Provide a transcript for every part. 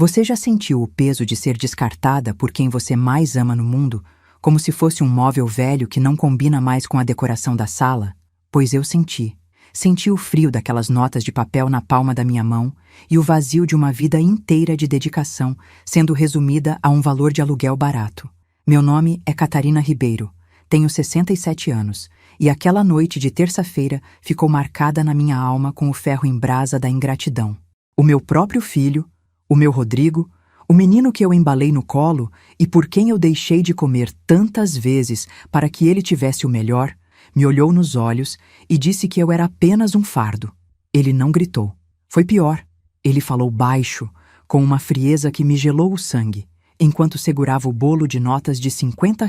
Você já sentiu o peso de ser descartada por quem você mais ama no mundo, como se fosse um móvel velho que não combina mais com a decoração da sala? Pois eu senti. Senti o frio daquelas notas de papel na palma da minha mão e o vazio de uma vida inteira de dedicação sendo resumida a um valor de aluguel barato. Meu nome é Catarina Ribeiro, tenho 67 anos e aquela noite de terça-feira ficou marcada na minha alma com o ferro em brasa da ingratidão. O meu próprio filho, o meu Rodrigo, o menino que eu embalei no colo e por quem eu deixei de comer tantas vezes para que ele tivesse o melhor, me olhou nos olhos e disse que eu era apenas um fardo. Ele não gritou. Foi pior. Ele falou baixo, com uma frieza que me gelou o sangue, enquanto segurava o bolo de notas de R$ 50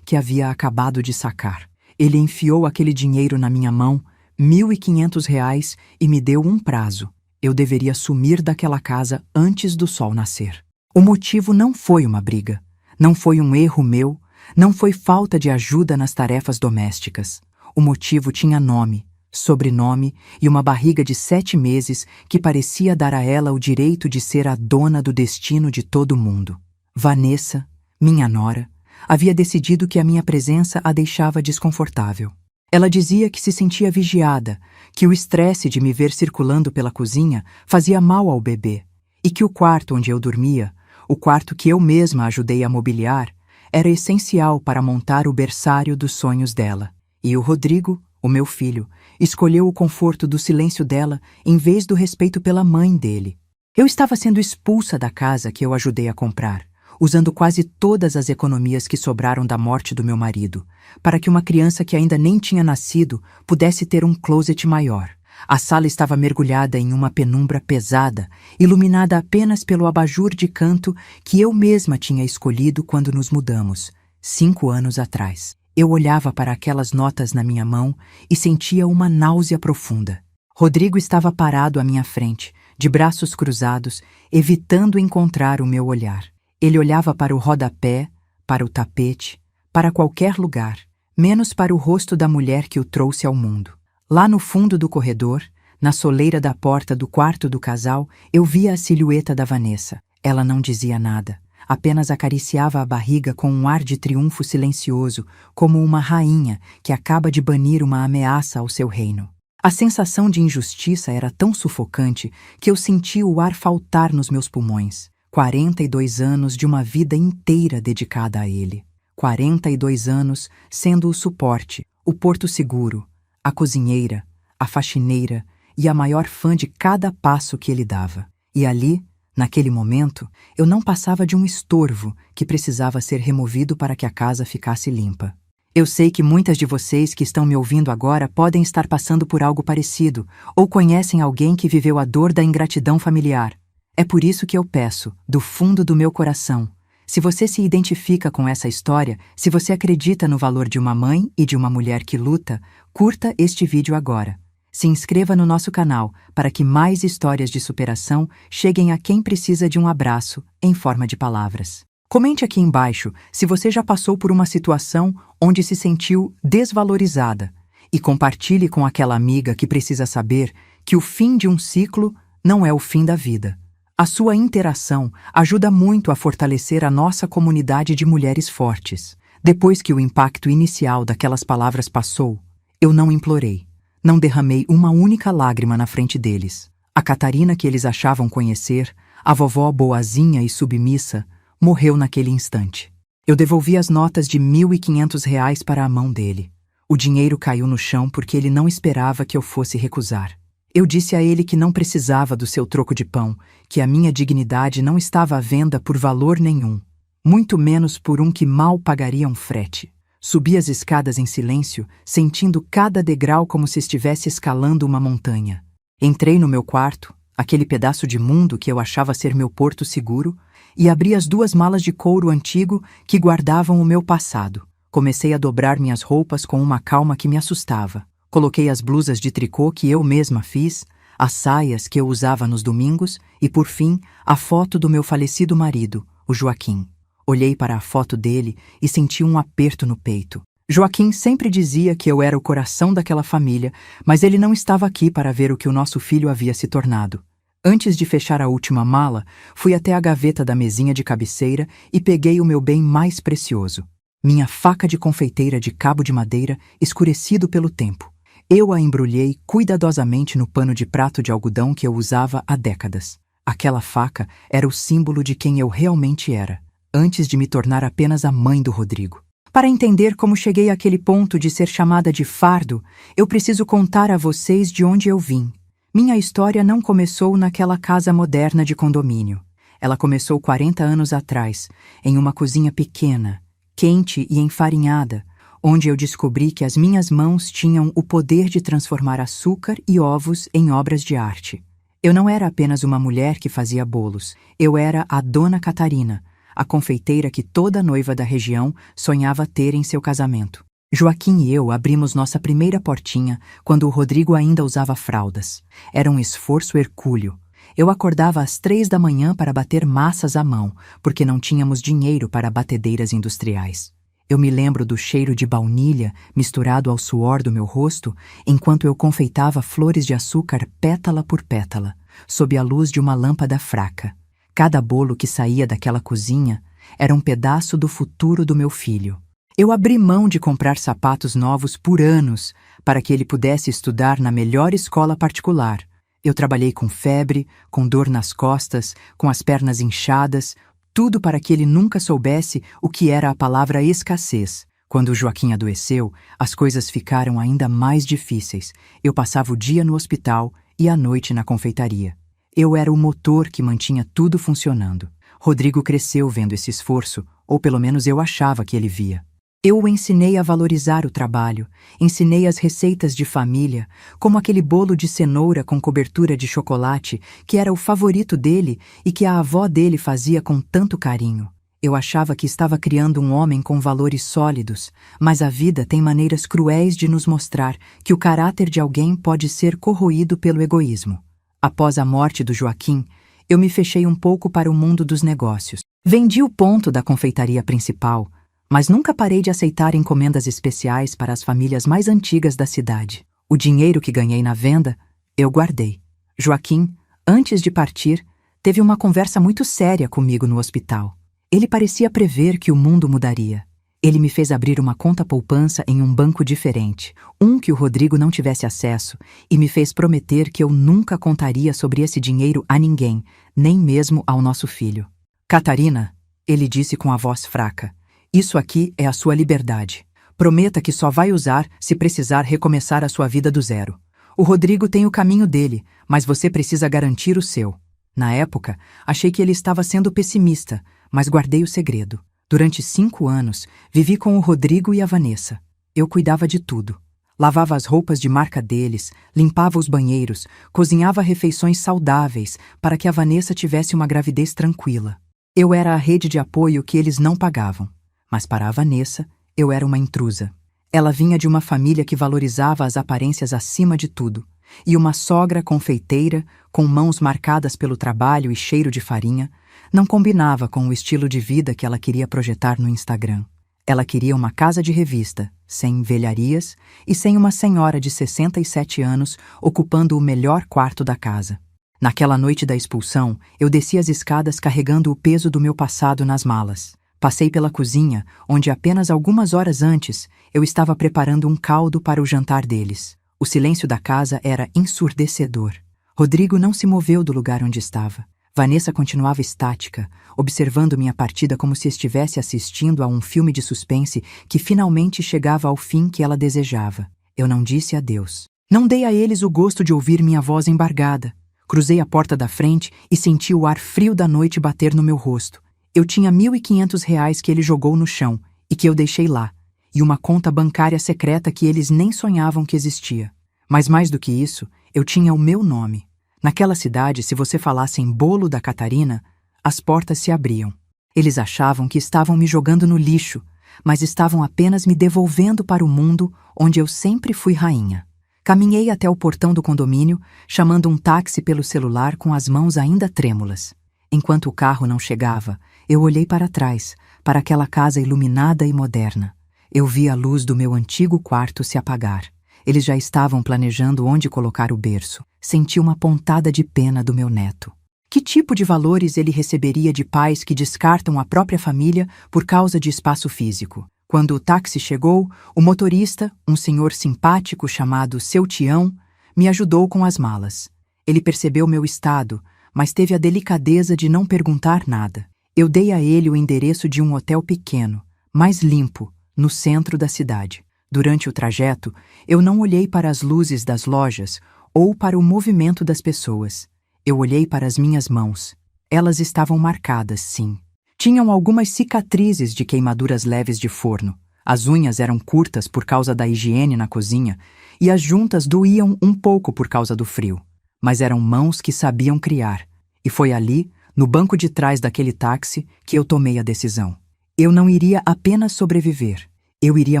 que havia acabado de sacar. Ele enfiou aquele dinheiro na minha mão, R$ 1.500, e me deu um prazo. Eu deveria sumir daquela casa antes do sol nascer. O motivo não foi uma briga. Não foi um erro meu. Não foi falta de ajuda nas tarefas domésticas. O motivo tinha nome, sobrenome e uma barriga de 7 meses que parecia dar a ela o direito de ser a dona do destino de todo mundo. Vanessa, minha nora, havia decidido que a minha presença a deixava desconfortável. Ela dizia que se sentia vigiada, que o estresse de me ver circulando pela cozinha fazia mal ao bebê e que o quarto onde eu dormia, o quarto que eu mesma ajudei a mobiliar, era essencial para montar o berçário dos sonhos dela. E o Rodrigo, o meu filho, escolheu o conforto do silêncio dela em vez do respeito pela mãe dele. Eu estava sendo expulsa da casa que eu ajudei a comprar, usando quase todas as economias que sobraram da morte do meu marido, para que uma criança que ainda nem tinha nascido pudesse ter um closet maior. A sala estava mergulhada em uma penumbra pesada, iluminada apenas pelo abajur de canto que eu mesma tinha escolhido quando nos mudamos, 5 anos atrás. Eu olhava para aquelas notas na minha mão e sentia uma náusea profunda. Rodrigo estava parado à minha frente, de braços cruzados, evitando encontrar o meu olhar. Ele olhava para o rodapé, para o tapete, para qualquer lugar, menos para o rosto da mulher que o trouxe ao mundo. Lá no fundo do corredor, na soleira da porta do quarto do casal, eu via a silhueta da Vanessa. Ela não dizia nada, apenas acariciava a barriga com um ar de triunfo silencioso, como uma rainha que acaba de banir uma ameaça ao seu reino. A sensação de injustiça era tão sufocante que eu senti o ar faltar nos meus pulmões. 42 anos de uma vida inteira dedicada a ele. 42 anos sendo o suporte, o porto seguro, a cozinheira, a faxineira e a maior fã de cada passo que ele dava. E ali, naquele momento, eu não passava de um estorvo que precisava ser removido para que a casa ficasse limpa. Eu sei que muitas de vocês que estão me ouvindo agora podem estar passando por algo parecido ou conhecem alguém que viveu a dor da ingratidão familiar. É por isso que eu peço, do fundo do meu coração, se você se identifica com essa história, se você acredita no valor de uma mãe e de uma mulher que luta, curta este vídeo agora. Se inscreva no nosso canal para que mais histórias de superação cheguem a quem precisa de um abraço em forma de palavras. Comente aqui embaixo se você já passou por uma situação onde se sentiu desvalorizada e compartilhe com aquela amiga que precisa saber que o fim de um ciclo não é o fim da vida. A sua interação ajuda muito a fortalecer a nossa comunidade de mulheres fortes. Depois que o impacto inicial daquelas palavras passou, eu não implorei, não derramei uma única lágrima na frente deles. A Catarina que eles achavam conhecer, a vovó boazinha e submissa, morreu naquele instante. Eu devolvi as notas de R$ 1.500 para a mão dele. O dinheiro caiu no chão porque ele não esperava que eu fosse recusar. Eu disse a ele que não precisava do seu troco de pão, que a minha dignidade não estava à venda por valor nenhum, muito menos por um que mal pagaria um frete. Subi as escadas em silêncio, sentindo cada degrau como se estivesse escalando uma montanha. Entrei no meu quarto, aquele pedaço de mundo que eu achava ser meu porto seguro, e abri as 2 malas de couro antigo que guardavam o meu passado. Comecei a dobrar minhas roupas com uma calma que me assustava. Coloquei as blusas de tricô que eu mesma fiz, as saias que eu usava nos domingos e, por fim, a foto do meu falecido marido, o Joaquim. Olhei para a foto dele e senti um aperto no peito. Joaquim sempre dizia que eu era o coração daquela família, mas ele não estava aqui para ver o que o nosso filho havia se tornado. Antes de fechar a última mala, fui até a gaveta da mesinha de cabeceira e peguei o meu bem mais precioso, minha faca de confeiteira de cabo de madeira escurecido pelo tempo. Eu a embrulhei cuidadosamente no pano de prato de algodão que eu usava há décadas. Aquela faca era o símbolo de quem eu realmente era, antes de me tornar apenas a mãe do Rodrigo. Para entender como cheguei àquele ponto de ser chamada de fardo, eu preciso contar a vocês de onde eu vim. Minha história não começou naquela casa moderna de condomínio. Ela começou 40 anos atrás, em uma cozinha pequena, quente e enfarinhada, onde eu descobri que as minhas mãos tinham o poder de transformar açúcar e ovos em obras de arte. Eu não era apenas uma mulher que fazia bolos, eu era a Dona Catarina, a confeiteira que toda noiva da região sonhava ter em seu casamento. Joaquim e eu abrimos nossa primeira portinha quando o Rodrigo ainda usava fraldas. Era um esforço hercúleo. Eu acordava às 3 da manhã para bater massas à mão, porque não tínhamos dinheiro para batedeiras industriais. Eu me lembro do cheiro de baunilha misturado ao suor do meu rosto, enquanto eu confeitava flores de açúcar pétala por pétala, sob a luz de uma lâmpada fraca. Cada bolo que saía daquela cozinha era um pedaço do futuro do meu filho. Eu abri mão de comprar sapatos novos por anos para que ele pudesse estudar na melhor escola particular. Eu trabalhei com febre, com dor nas costas, com as pernas inchadas, tudo para que ele nunca soubesse o que era a palavra escassez. Quando o Joaquim adoeceu, as coisas ficaram ainda mais difíceis. Eu passava o dia no hospital e a noite na confeitaria. Eu era o motor que mantinha tudo funcionando. Rodrigo cresceu vendo esse esforço, ou pelo menos eu achava que ele via. Eu o ensinei a valorizar o trabalho, ensinei as receitas de família, como aquele bolo de cenoura com cobertura de chocolate, que era o favorito dele e que a avó dele fazia com tanto carinho. Eu achava que estava criando um homem com valores sólidos, mas a vida tem maneiras cruéis de nos mostrar que o caráter de alguém pode ser corroído pelo egoísmo. Após a morte do Joaquim, eu me fechei um pouco para o mundo dos negócios. Vendi o ponto da confeitaria principal, mas nunca parei de aceitar encomendas especiais para as famílias mais antigas da cidade. O dinheiro que ganhei na venda, eu guardei. Joaquim, antes de partir, teve uma conversa muito séria comigo no hospital. Ele parecia prever que o mundo mudaria. Ele me fez abrir uma conta poupança em um banco diferente, um que o Rodrigo não tivesse acesso, e me fez prometer que eu nunca contaria sobre esse dinheiro a ninguém, nem mesmo ao nosso filho. Catarina, ele disse com a voz fraca, isso aqui é a sua liberdade. Prometa que só vai usar se precisar recomeçar a sua vida do zero. O Rodrigo tem o caminho dele, mas você precisa garantir o seu. Na época, achei que ele estava sendo pessimista, mas guardei o segredo. Durante 5 anos, vivi com o Rodrigo e a Vanessa. Eu cuidava de tudo. Lavava as roupas de marca deles, limpava os banheiros, cozinhava refeições saudáveis para que a Vanessa tivesse uma gravidez tranquila. Eu era a rede de apoio que eles não pagavam. Mas para a Vanessa, eu era uma intrusa. Ela vinha de uma família que valorizava as aparências acima de tudo, e uma sogra confeiteira, com mãos marcadas pelo trabalho e cheiro de farinha, não combinava com o estilo de vida que ela queria projetar no Instagram. Ela queria uma casa de revista, sem velharias e sem uma senhora de 67 anos ocupando o melhor quarto da casa. Naquela noite da expulsão, eu desci as escadas carregando o peso do meu passado nas malas. Passei pela cozinha, onde apenas algumas horas antes eu estava preparando um caldo para o jantar deles. O silêncio da casa era ensurdecedor. Rodrigo não se moveu do lugar onde estava. Vanessa continuava estática, observando minha partida como se estivesse assistindo a um filme de suspense que finalmente chegava ao fim que ela desejava. Eu não disse adeus. Não dei a eles o gosto de ouvir minha voz embargada. Cruzei a porta da frente e senti o ar frio da noite bater no meu rosto. Eu tinha R$ 1.500 que ele jogou no chão e que eu deixei lá, e uma conta bancária secreta que eles nem sonhavam que existia. Mas mais do que isso, eu tinha o meu nome. Naquela cidade, se você falasse em bolo da Catarina, as portas se abriam. Eles achavam que estavam me jogando no lixo, mas estavam apenas me devolvendo para o mundo onde eu sempre fui rainha. Caminhei até o portão do condomínio, chamando um táxi pelo celular com as mãos ainda trêmulas. Enquanto o carro não chegava, eu olhei para trás, para aquela casa iluminada e moderna. Eu vi a luz do meu antigo quarto se apagar. Eles já estavam planejando onde colocar o berço. Senti uma pontada de pena do meu neto. Que tipo de valores ele receberia de pais que descartam a própria família por causa de espaço físico? Quando o táxi chegou, o motorista, um senhor simpático chamado Seu Tião, me ajudou com as malas. Ele percebeu meu estado, mas teve a delicadeza de não perguntar nada. Eu dei a ele o endereço de um hotel pequeno, mais limpo, no centro da cidade. Durante o trajeto, eu não olhei para as luzes das lojas ou para o movimento das pessoas. Eu olhei para as minhas mãos. Elas estavam marcadas, sim. Tinham algumas cicatrizes de queimaduras leves de forno. As unhas eram curtas por causa da higiene na cozinha e as juntas doíam um pouco por causa do frio. Mas eram mãos que sabiam criar. E foi ali, no banco de trás daquele táxi, que eu tomei a decisão. Eu não iria apenas sobreviver. Eu iria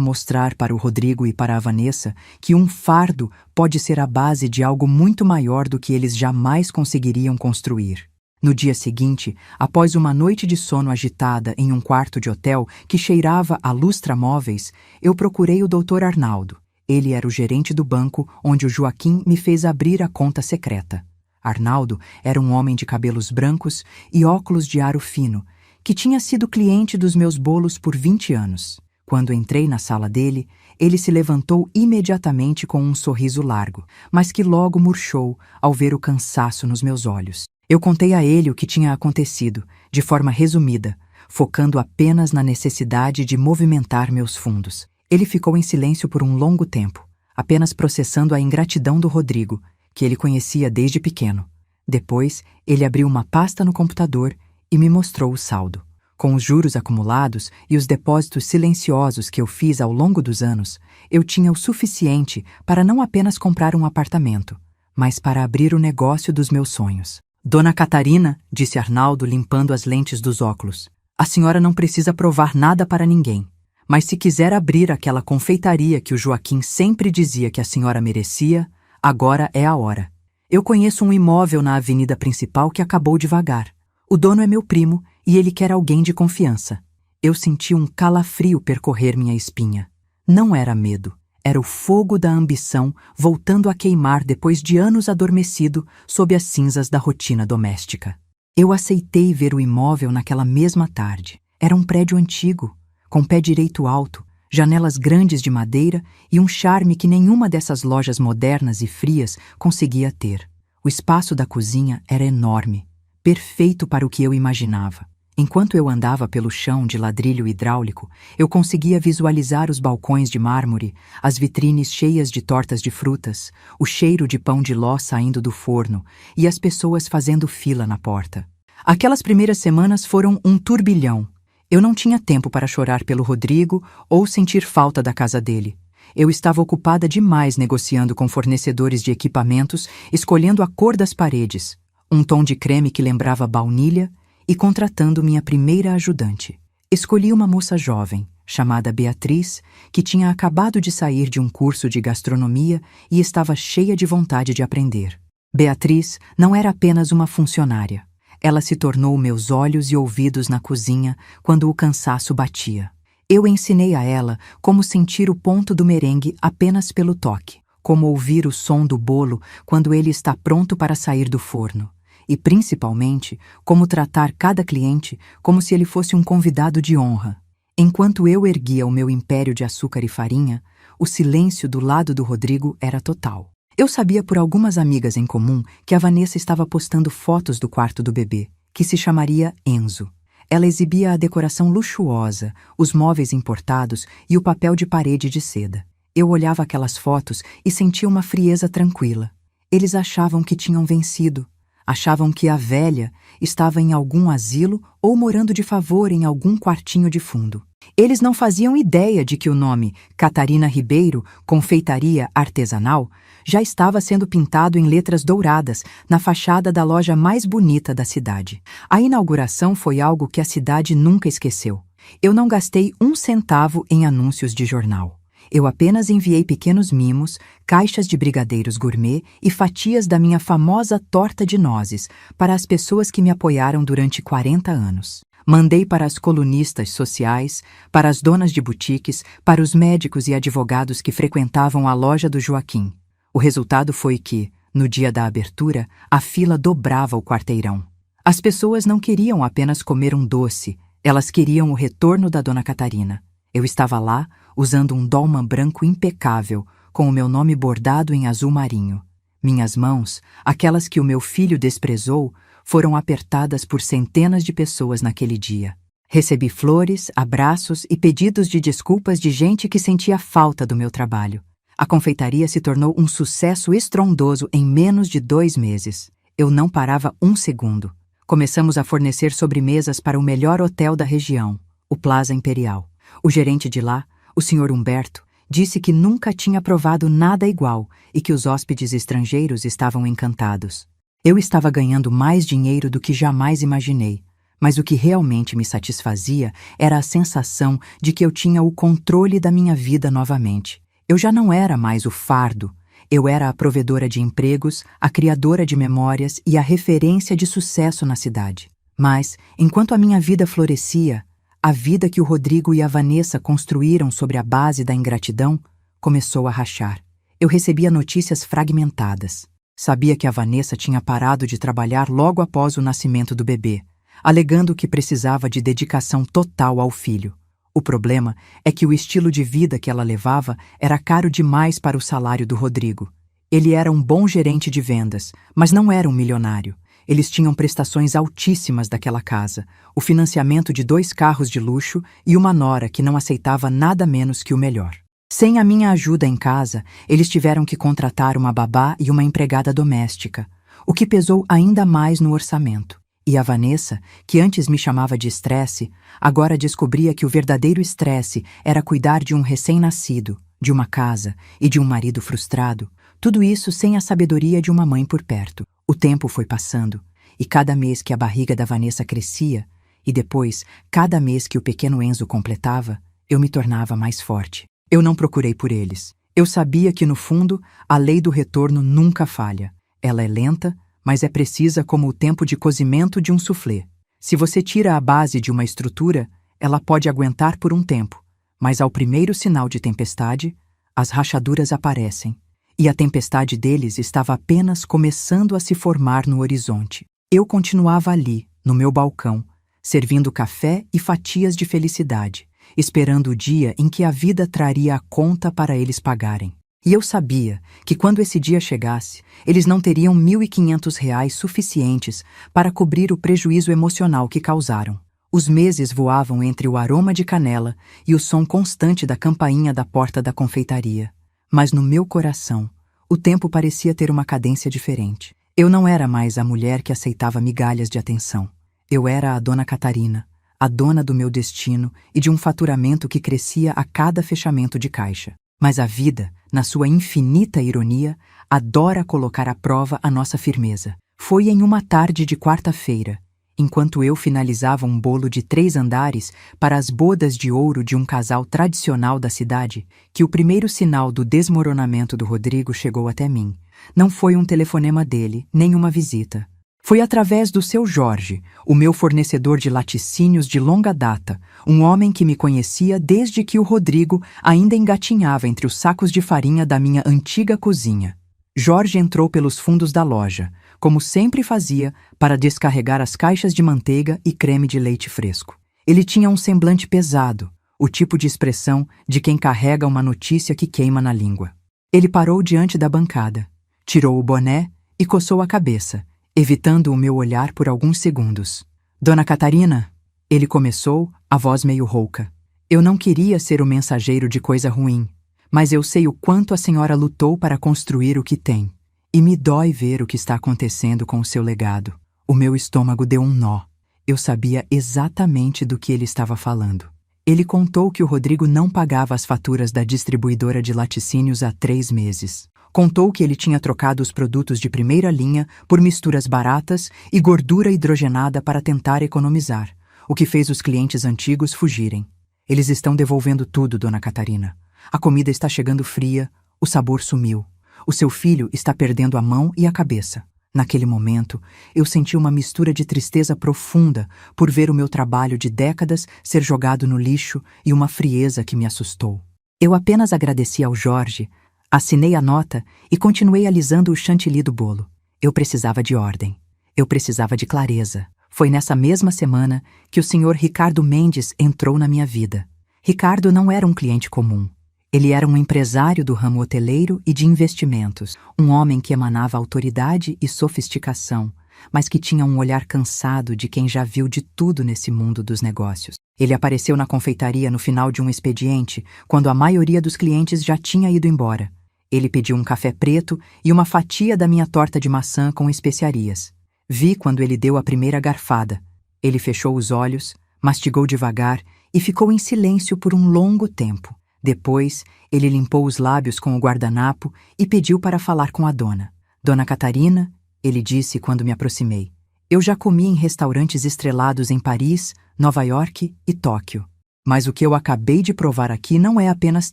mostrar para o Rodrigo e para a Vanessa que um fardo pode ser a base de algo muito maior do que eles jamais conseguiriam construir. No dia seguinte, após uma noite de sono agitada em um quarto de hotel que cheirava a lustramóveis, eu procurei o Dr. Arnaldo. Ele era o gerente do banco onde o Joaquim me fez abrir a conta secreta. Arnaldo era um homem de cabelos brancos e óculos de aro fino, que tinha sido cliente dos meus bolos por 20 anos. Quando entrei na sala dele, ele se levantou imediatamente com um sorriso largo, mas que logo murchou ao ver o cansaço nos meus olhos. Eu contei a ele o que tinha acontecido, de forma resumida, focando apenas na necessidade de movimentar meus fundos. Ele ficou em silêncio por um longo tempo, apenas processando a ingratidão do Rodrigo, que ele conhecia desde pequeno. Depois, ele abriu uma pasta no computador e me mostrou o saldo. Com os juros acumulados e os depósitos silenciosos que eu fiz ao longo dos anos, eu tinha o suficiente para não apenas comprar um apartamento, mas para abrir o negócio dos meus sonhos. Dona Catarina, disse Arnaldo limpando as lentes dos óculos, a senhora não precisa provar nada para ninguém, mas se quiser abrir aquela confeitaria que o Joaquim sempre dizia que a senhora merecia, agora é a hora. Eu conheço um imóvel na avenida principal que acabou de vagar. O dono é meu primo e ele quer alguém de confiança. Eu senti um calafrio percorrer minha espinha. Não era medo, era o fogo da ambição voltando a queimar depois de anos adormecido sob as cinzas da rotina doméstica. Eu aceitei ver o imóvel naquela mesma tarde. Era um prédio antigo, com pé direito alto, janelas grandes de madeira e um charme que nenhuma dessas lojas modernas e frias conseguia ter. O espaço da cozinha era enorme, perfeito para o que eu imaginava. Enquanto eu andava pelo chão de ladrilho hidráulico, eu conseguia visualizar os balcões de mármore, as vitrines cheias de tortas de frutas, o cheiro de pão de ló saindo do forno e as pessoas fazendo fila na porta. Aquelas primeiras semanas foram um turbilhão. Eu não tinha tempo para chorar pelo Rodrigo ou sentir falta da casa dele. Eu estava ocupada demais negociando com fornecedores de equipamentos, escolhendo a cor das paredes, um tom de creme que lembrava baunilha, e contratando minha primeira ajudante. Escolhi uma moça jovem, chamada Beatriz, que tinha acabado de sair de um curso de gastronomia e estava cheia de vontade de aprender. Beatriz não era apenas uma funcionária. Ela se tornou meus olhos e ouvidos na cozinha quando o cansaço batia. Eu ensinei a ela como sentir o ponto do merengue apenas pelo toque, como ouvir o som do bolo quando ele está pronto para sair do forno. E, principalmente, como tratar cada cliente como se ele fosse um convidado de honra. Enquanto eu erguia o meu império de açúcar e farinha, o silêncio do lado do Rodrigo era total. Eu sabia por algumas amigas em comum que a Vanessa estava postando fotos do quarto do bebê, que se chamaria Enzo. Ela exibia a decoração luxuosa, os móveis importados e o papel de parede de seda. Eu olhava aquelas fotos e sentia uma frieza tranquila. Eles achavam que tinham vencido. Achavam que a velha estava em algum asilo ou morando de favor em algum quartinho de fundo. Eles não faziam ideia de que o nome Catarina Ribeiro, confeitaria artesanal, já estava sendo pintado em letras douradas na fachada da loja mais bonita da cidade. A inauguração foi algo que a cidade nunca esqueceu. Eu não gastei um centavo em anúncios de jornal. Eu apenas enviei pequenos mimos, caixas de brigadeiros gourmet e fatias da minha famosa torta de nozes para as pessoas que me apoiaram durante 40 anos. Mandei para as colunistas sociais, para as donas de boutiques, para os médicos e advogados que frequentavam a loja do Joaquim. O resultado foi que, no dia da abertura, a fila dobrava o quarteirão. As pessoas não queriam apenas comer um doce, elas queriam o retorno da Dona Catarina. Eu estava lá, usando um dolman branco impecável, com o meu nome bordado em azul marinho. Minhas mãos, aquelas que o meu filho desprezou, foram apertadas por centenas de pessoas naquele dia. Recebi flores, abraços e pedidos de desculpas de gente que sentia falta do meu trabalho. A confeitaria se tornou um sucesso estrondoso em menos de 2 meses. Eu não parava um segundo. Começamos a fornecer sobremesas para o melhor hotel da região, o Plaza Imperial. O gerente de lá, o Sr. Humberto, disse que nunca tinha provado nada igual e que os hóspedes estrangeiros estavam encantados. Eu estava ganhando mais dinheiro do que jamais imaginei, mas o que realmente me satisfazia era a sensação de que eu tinha o controle da minha vida novamente. Eu já não era mais o fardo, eu era a provedora de empregos, a criadora de memórias e a referência de sucesso na cidade. Mas, enquanto a minha vida florescia, a vida que o Rodrigo e a Vanessa construíram sobre a base da ingratidão começou a rachar. Eu recebia notícias fragmentadas. Sabia que a Vanessa tinha parado de trabalhar logo após o nascimento do bebê, alegando que precisava de dedicação total ao filho. O problema é que o estilo de vida que ela levava era caro demais para o salário do Rodrigo. Ele era um bom gerente de vendas, mas não era um milionário. Eles tinham prestações altíssimas daquela casa, o financiamento de 2 carros de luxo e uma nora que não aceitava nada menos que o melhor. Sem a minha ajuda em casa, eles tiveram que contratar uma babá e uma empregada doméstica, o que pesou ainda mais no orçamento. E a Vanessa, que antes me chamava de estresse, agora descobria que o verdadeiro estresse era cuidar de um recém-nascido, de uma casa e de um marido frustrado, tudo isso sem a sabedoria de uma mãe por perto. O tempo foi passando, e cada mês que a barriga da Vanessa crescia, e depois, cada mês que o pequeno Enzo completava, eu me tornava mais forte. Eu não procurei por eles. Eu sabia que, no fundo, a lei do retorno nunca falha. Ela é lenta, mas é precisa como o tempo de cozimento de um soufflé. Se você tira a base de uma estrutura, ela pode aguentar por um tempo, mas ao primeiro sinal de tempestade, as rachaduras aparecem, e a tempestade deles estava apenas começando a se formar no horizonte. Eu continuava ali, no meu balcão, servindo café e fatias de felicidade, esperando o dia em que a vida traria a conta para eles pagarem. E eu sabia que quando esse dia chegasse, eles não teriam R$ 1.500 suficientes para cobrir o prejuízo emocional que causaram. Os meses voavam entre o aroma de canela e o som constante da campainha da porta da confeitaria. Mas no meu coração, o tempo parecia ter uma cadência diferente. Eu não era mais a mulher que aceitava migalhas de atenção. Eu era a Dona Catarina, a dona do meu destino e de um faturamento que crescia a cada fechamento de caixa. Mas a vida, na sua infinita ironia, adora colocar à prova a nossa firmeza. Foi em uma tarde de quarta-feira, enquanto eu finalizava um bolo de 3 andares para as bodas de ouro de um casal tradicional da cidade, que o primeiro sinal do desmoronamento do Rodrigo chegou até mim. Não foi um telefonema dele, nem uma visita. Foi através do seu Jorge, o meu fornecedor de laticínios de longa data, um homem que me conhecia desde que o Rodrigo ainda engatinhava entre os sacos de farinha da minha antiga cozinha. Jorge entrou pelos fundos da loja, como sempre fazia, para descarregar as caixas de manteiga e creme de leite fresco. Ele tinha um semblante pesado, o tipo de expressão de quem carrega uma notícia que queima na língua. Ele parou diante da bancada, tirou o boné e coçou a cabeça, evitando o meu olhar por alguns segundos. Dona Catarina, ele começou, a voz meio rouca. Eu não queria ser o mensageiro de coisa ruim, mas eu sei o quanto a senhora lutou para construir o que tem. E me dói ver o que está acontecendo com o seu legado. O meu estômago deu um nó. Eu sabia exatamente do que ele estava falando. Ele contou que o Rodrigo não pagava as faturas da distribuidora de laticínios há 3 meses. Contou que ele tinha trocado os produtos de primeira linha por misturas baratas e gordura hidrogenada para tentar economizar, o que fez os clientes antigos fugirem. Eles estão devolvendo tudo, Dona Catarina. A comida está chegando fria, o sabor sumiu. O seu filho está perdendo a mão e a cabeça. Naquele momento, eu senti uma mistura de tristeza profunda por ver o meu trabalho de décadas ser jogado no lixo e uma frieza que me assustou. Eu apenas agradeci ao Jorge, assinei a nota e continuei alisando o chantilly do bolo. Eu precisava de ordem. Eu precisava de clareza. Foi nessa mesma semana que o Sr. Ricardo Mendes entrou na minha vida. Ricardo não era um cliente comum. Ele era um empresário do ramo hoteleiro e de investimentos, um homem que emanava autoridade e sofisticação, mas que tinha um olhar cansado de quem já viu de tudo nesse mundo dos negócios. Ele apareceu na confeitaria no final de um expediente, quando a maioria dos clientes já tinha ido embora. Ele pediu um café preto e uma fatia da minha torta de maçã com especiarias. Vi quando ele deu a primeira garfada. Ele fechou os olhos, mastigou devagar e ficou em silêncio por um longo tempo. Depois, ele limpou os lábios com o guardanapo e pediu para falar com a dona. Dona Catarina, ele disse quando me aproximei. Eu já comi em restaurantes estrelados em Paris, Nova York e Tóquio. Mas o que eu acabei de provar aqui não é apenas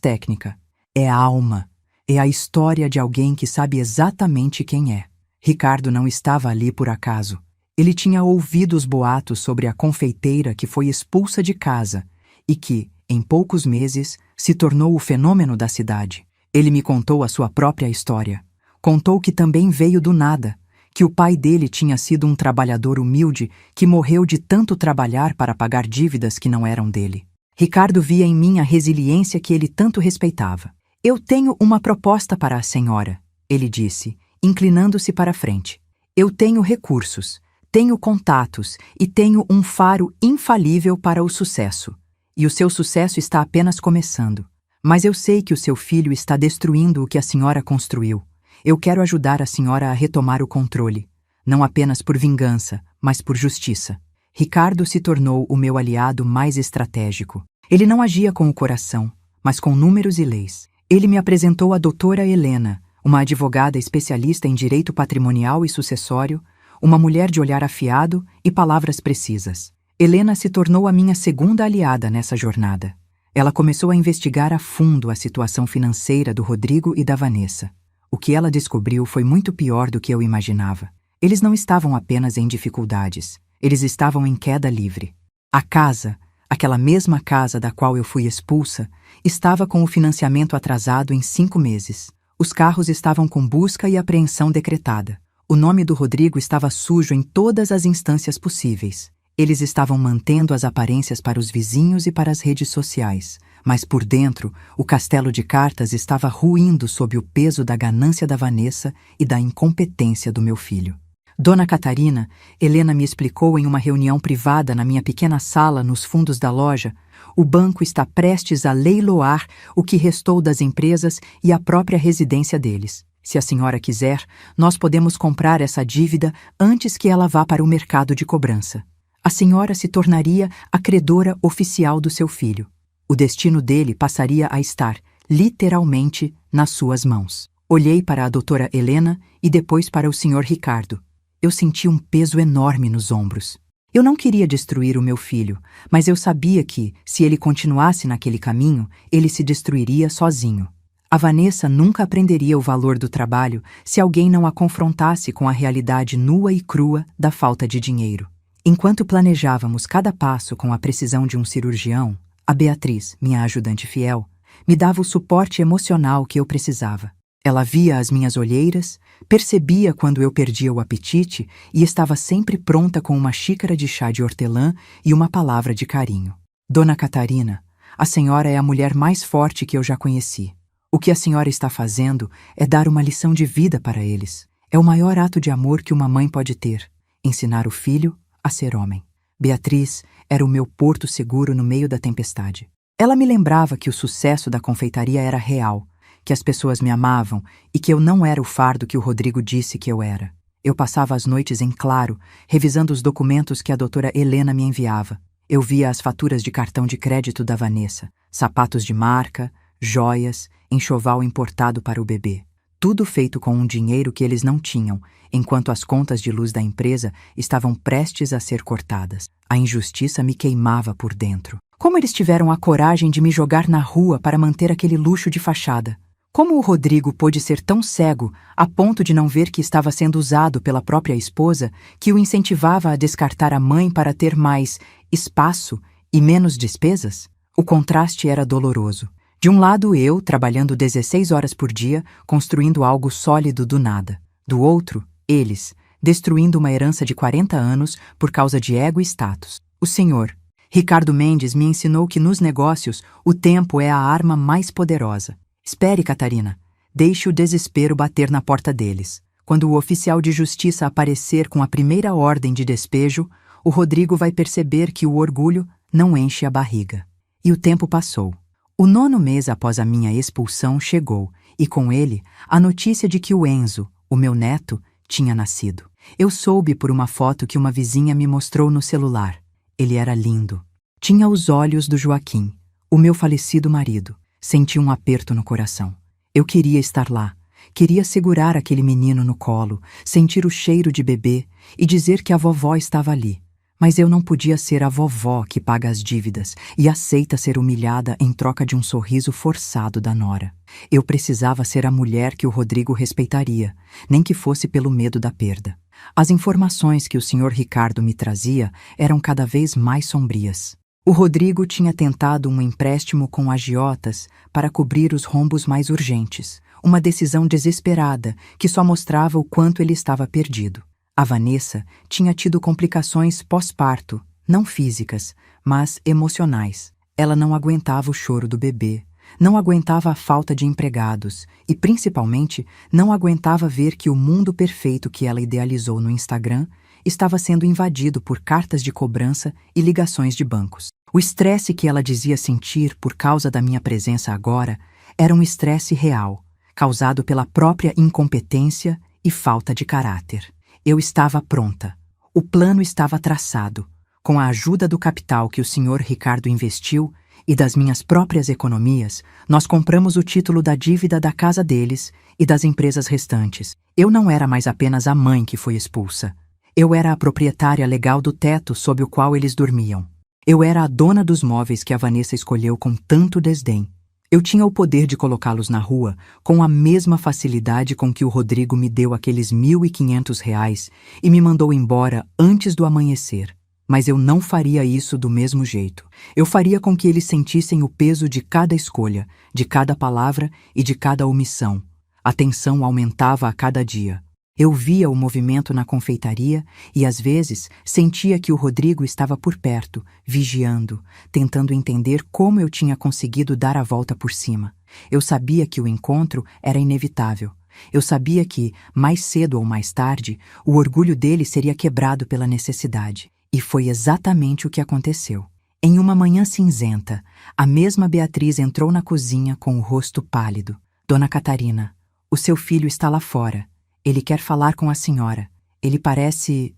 técnica. É a alma. É a história de alguém que sabe exatamente quem é. Ricardo não estava ali por acaso. Ele tinha ouvido os boatos sobre a confeiteira que foi expulsa de casa e que, em poucos meses, se tornou o fenômeno da cidade. Ele me contou a sua própria história. Contou que também veio do nada, que o pai dele tinha sido um trabalhador humilde que morreu de tanto trabalhar para pagar dívidas que não eram dele. Ricardo via em mim a resiliência que ele tanto respeitava. Eu tenho uma proposta para a senhora, ele disse, inclinando-se para a frente. Eu tenho recursos, tenho contatos e tenho um faro infalível para o sucesso. E o seu sucesso está apenas começando. Mas eu sei que o seu filho está destruindo o que a senhora construiu. Eu quero ajudar a senhora a retomar o controle, não apenas por vingança, mas por justiça. Ricardo se tornou o meu aliado mais estratégico. Ele não agia com o coração, mas com números e leis. Ele me apresentou a doutora Helena, uma advogada especialista em direito patrimonial e sucessório, uma mulher de olhar afiado e palavras precisas. Helena se tornou a minha segunda aliada nessa jornada. Ela começou a investigar a fundo a situação financeira do Rodrigo e da Vanessa. O que ela descobriu foi muito pior do que eu imaginava. Eles não estavam apenas em dificuldades, eles estavam em queda livre. A casa, aquela mesma casa da qual eu fui expulsa, estava com o financiamento atrasado em 5 meses. Os carros estavam com busca e apreensão decretada. O nome do Rodrigo estava sujo em todas as instâncias possíveis. Eles estavam mantendo as aparências para os vizinhos e para as redes sociais, mas por dentro, o castelo de cartas estava ruindo sob o peso da ganância da Vanessa e da incompetência do meu filho. Dona Catarina, Helena me explicou em uma reunião privada na minha pequena sala nos fundos da loja, o banco está prestes a leiloar o que restou das empresas e a própria residência deles. Se a senhora quiser, nós podemos comprar essa dívida antes que ela vá para o mercado de cobrança. A senhora se tornaria a credora oficial do seu filho. O destino dele passaria a estar, literalmente, nas suas mãos. Olhei para a doutora Helena e depois para o senhor Ricardo. Eu senti um peso enorme nos ombros. Eu não queria destruir o meu filho, mas eu sabia que, se ele continuasse naquele caminho, ele se destruiria sozinho. A Vanessa nunca aprenderia o valor do trabalho se alguém não a confrontasse com a realidade nua e crua da falta de dinheiro. Enquanto planejávamos cada passo com a precisão de um cirurgião, a Beatriz, minha ajudante fiel, me dava o suporte emocional que eu precisava. Ela via as minhas olheiras, percebia quando eu perdia o apetite e estava sempre pronta com uma xícara de chá de hortelã e uma palavra de carinho. Dona Catarina, a senhora é a mulher mais forte que eu já conheci. O que a senhora está fazendo é dar uma lição de vida para eles. É o maior ato de amor que uma mãe pode ter, ensinar o filho a ser homem. Beatriz era o meu porto seguro no meio da tempestade. Ela me lembrava que o sucesso da confeitaria era real, que as pessoas me amavam e que eu não era o fardo que o Rodrigo disse que eu era. Eu passava as noites em claro, revisando os documentos que a doutora Helena me enviava. Eu via as faturas de cartão de crédito da Vanessa, sapatos de marca, joias, enxoval importado para o bebê. Tudo feito com um dinheiro que eles não tinham, enquanto as contas de luz da empresa estavam prestes a ser cortadas. A injustiça me queimava por dentro. Como eles tiveram a coragem de me jogar na rua para manter aquele luxo de fachada? Como o Rodrigo pôde ser tão cego a ponto de não ver que estava sendo usado pela própria esposa, que o incentivava a descartar a mãe para ter mais espaço e menos despesas? O contraste era doloroso. De um lado eu, trabalhando 16 horas por dia, construindo algo sólido do nada. Do outro, eles, destruindo uma herança de 40 anos por causa de ego e status. O senhor Ricardo Mendes me ensinou que nos negócios o tempo é a arma mais poderosa. Espere, Catarina. Deixe o desespero bater na porta deles. Quando o oficial de justiça aparecer com a primeira ordem de despejo, o Rodrigo vai perceber que o orgulho não enche a barriga. E o tempo passou. O 9º mês após a minha expulsão chegou, e com ele a notícia de que o Enzo, o meu neto, tinha nascido. Eu soube por uma foto que uma vizinha me mostrou no celular. Ele era lindo. Tinha os olhos do Joaquim, o meu falecido marido. Senti um aperto no coração. Eu queria estar lá. Queria segurar aquele menino no colo, sentir o cheiro de bebê e dizer que a vovó estava ali. Mas eu não podia ser a vovó que paga as dívidas e aceita ser humilhada em troca de um sorriso forçado da nora. Eu precisava ser a mulher que o Rodrigo respeitaria, nem que fosse pelo medo da perda. As informações que o senhor Ricardo me trazia eram cada vez mais sombrias. O Rodrigo tinha tentado um empréstimo com agiotas para cobrir os rombos mais urgentes, uma decisão desesperada que só mostrava o quanto ele estava perdido. A Vanessa tinha tido complicações pós-parto, não físicas, mas emocionais. Ela não aguentava o choro do bebê, não aguentava a falta de empregados e, principalmente, não aguentava ver que o mundo perfeito que ela idealizou no Instagram estava sendo invadido por cartas de cobrança e ligações de bancos. O estresse que ela dizia sentir por causa da minha presença agora era um estresse real, causado pela própria incompetência e falta de caráter. Eu estava pronta. O plano estava traçado. Com a ajuda do capital que o senhor Ricardo investiu e das minhas próprias economias, nós compramos o título da dívida da casa deles e das empresas restantes. Eu não era mais apenas a mãe que foi expulsa. Eu era a proprietária legal do teto sob o qual eles dormiam. Eu era a dona dos móveis que a Vanessa escolheu com tanto desdém. Eu tinha o poder de colocá-los na rua com a mesma facilidade com que o Rodrigo me deu aqueles R$ 1.500 e me mandou embora antes do amanhecer. Mas eu não faria isso do mesmo jeito. Eu faria com que eles sentissem o peso de cada escolha, de cada palavra e de cada omissão. A tensão aumentava a cada dia. Eu via o movimento na confeitaria e, às vezes, sentia que o Rodrigo estava por perto, vigiando, tentando entender como eu tinha conseguido dar a volta por cima. Eu sabia que o encontro era inevitável. Eu sabia que, mais cedo ou mais tarde, o orgulho dele seria quebrado pela necessidade. E foi exatamente o que aconteceu. Em uma manhã cinzenta, a mesma Beatriz entrou na cozinha com o rosto pálido. Dona Catarina, o seu filho está lá fora. Ele quer falar com a senhora. Ele parece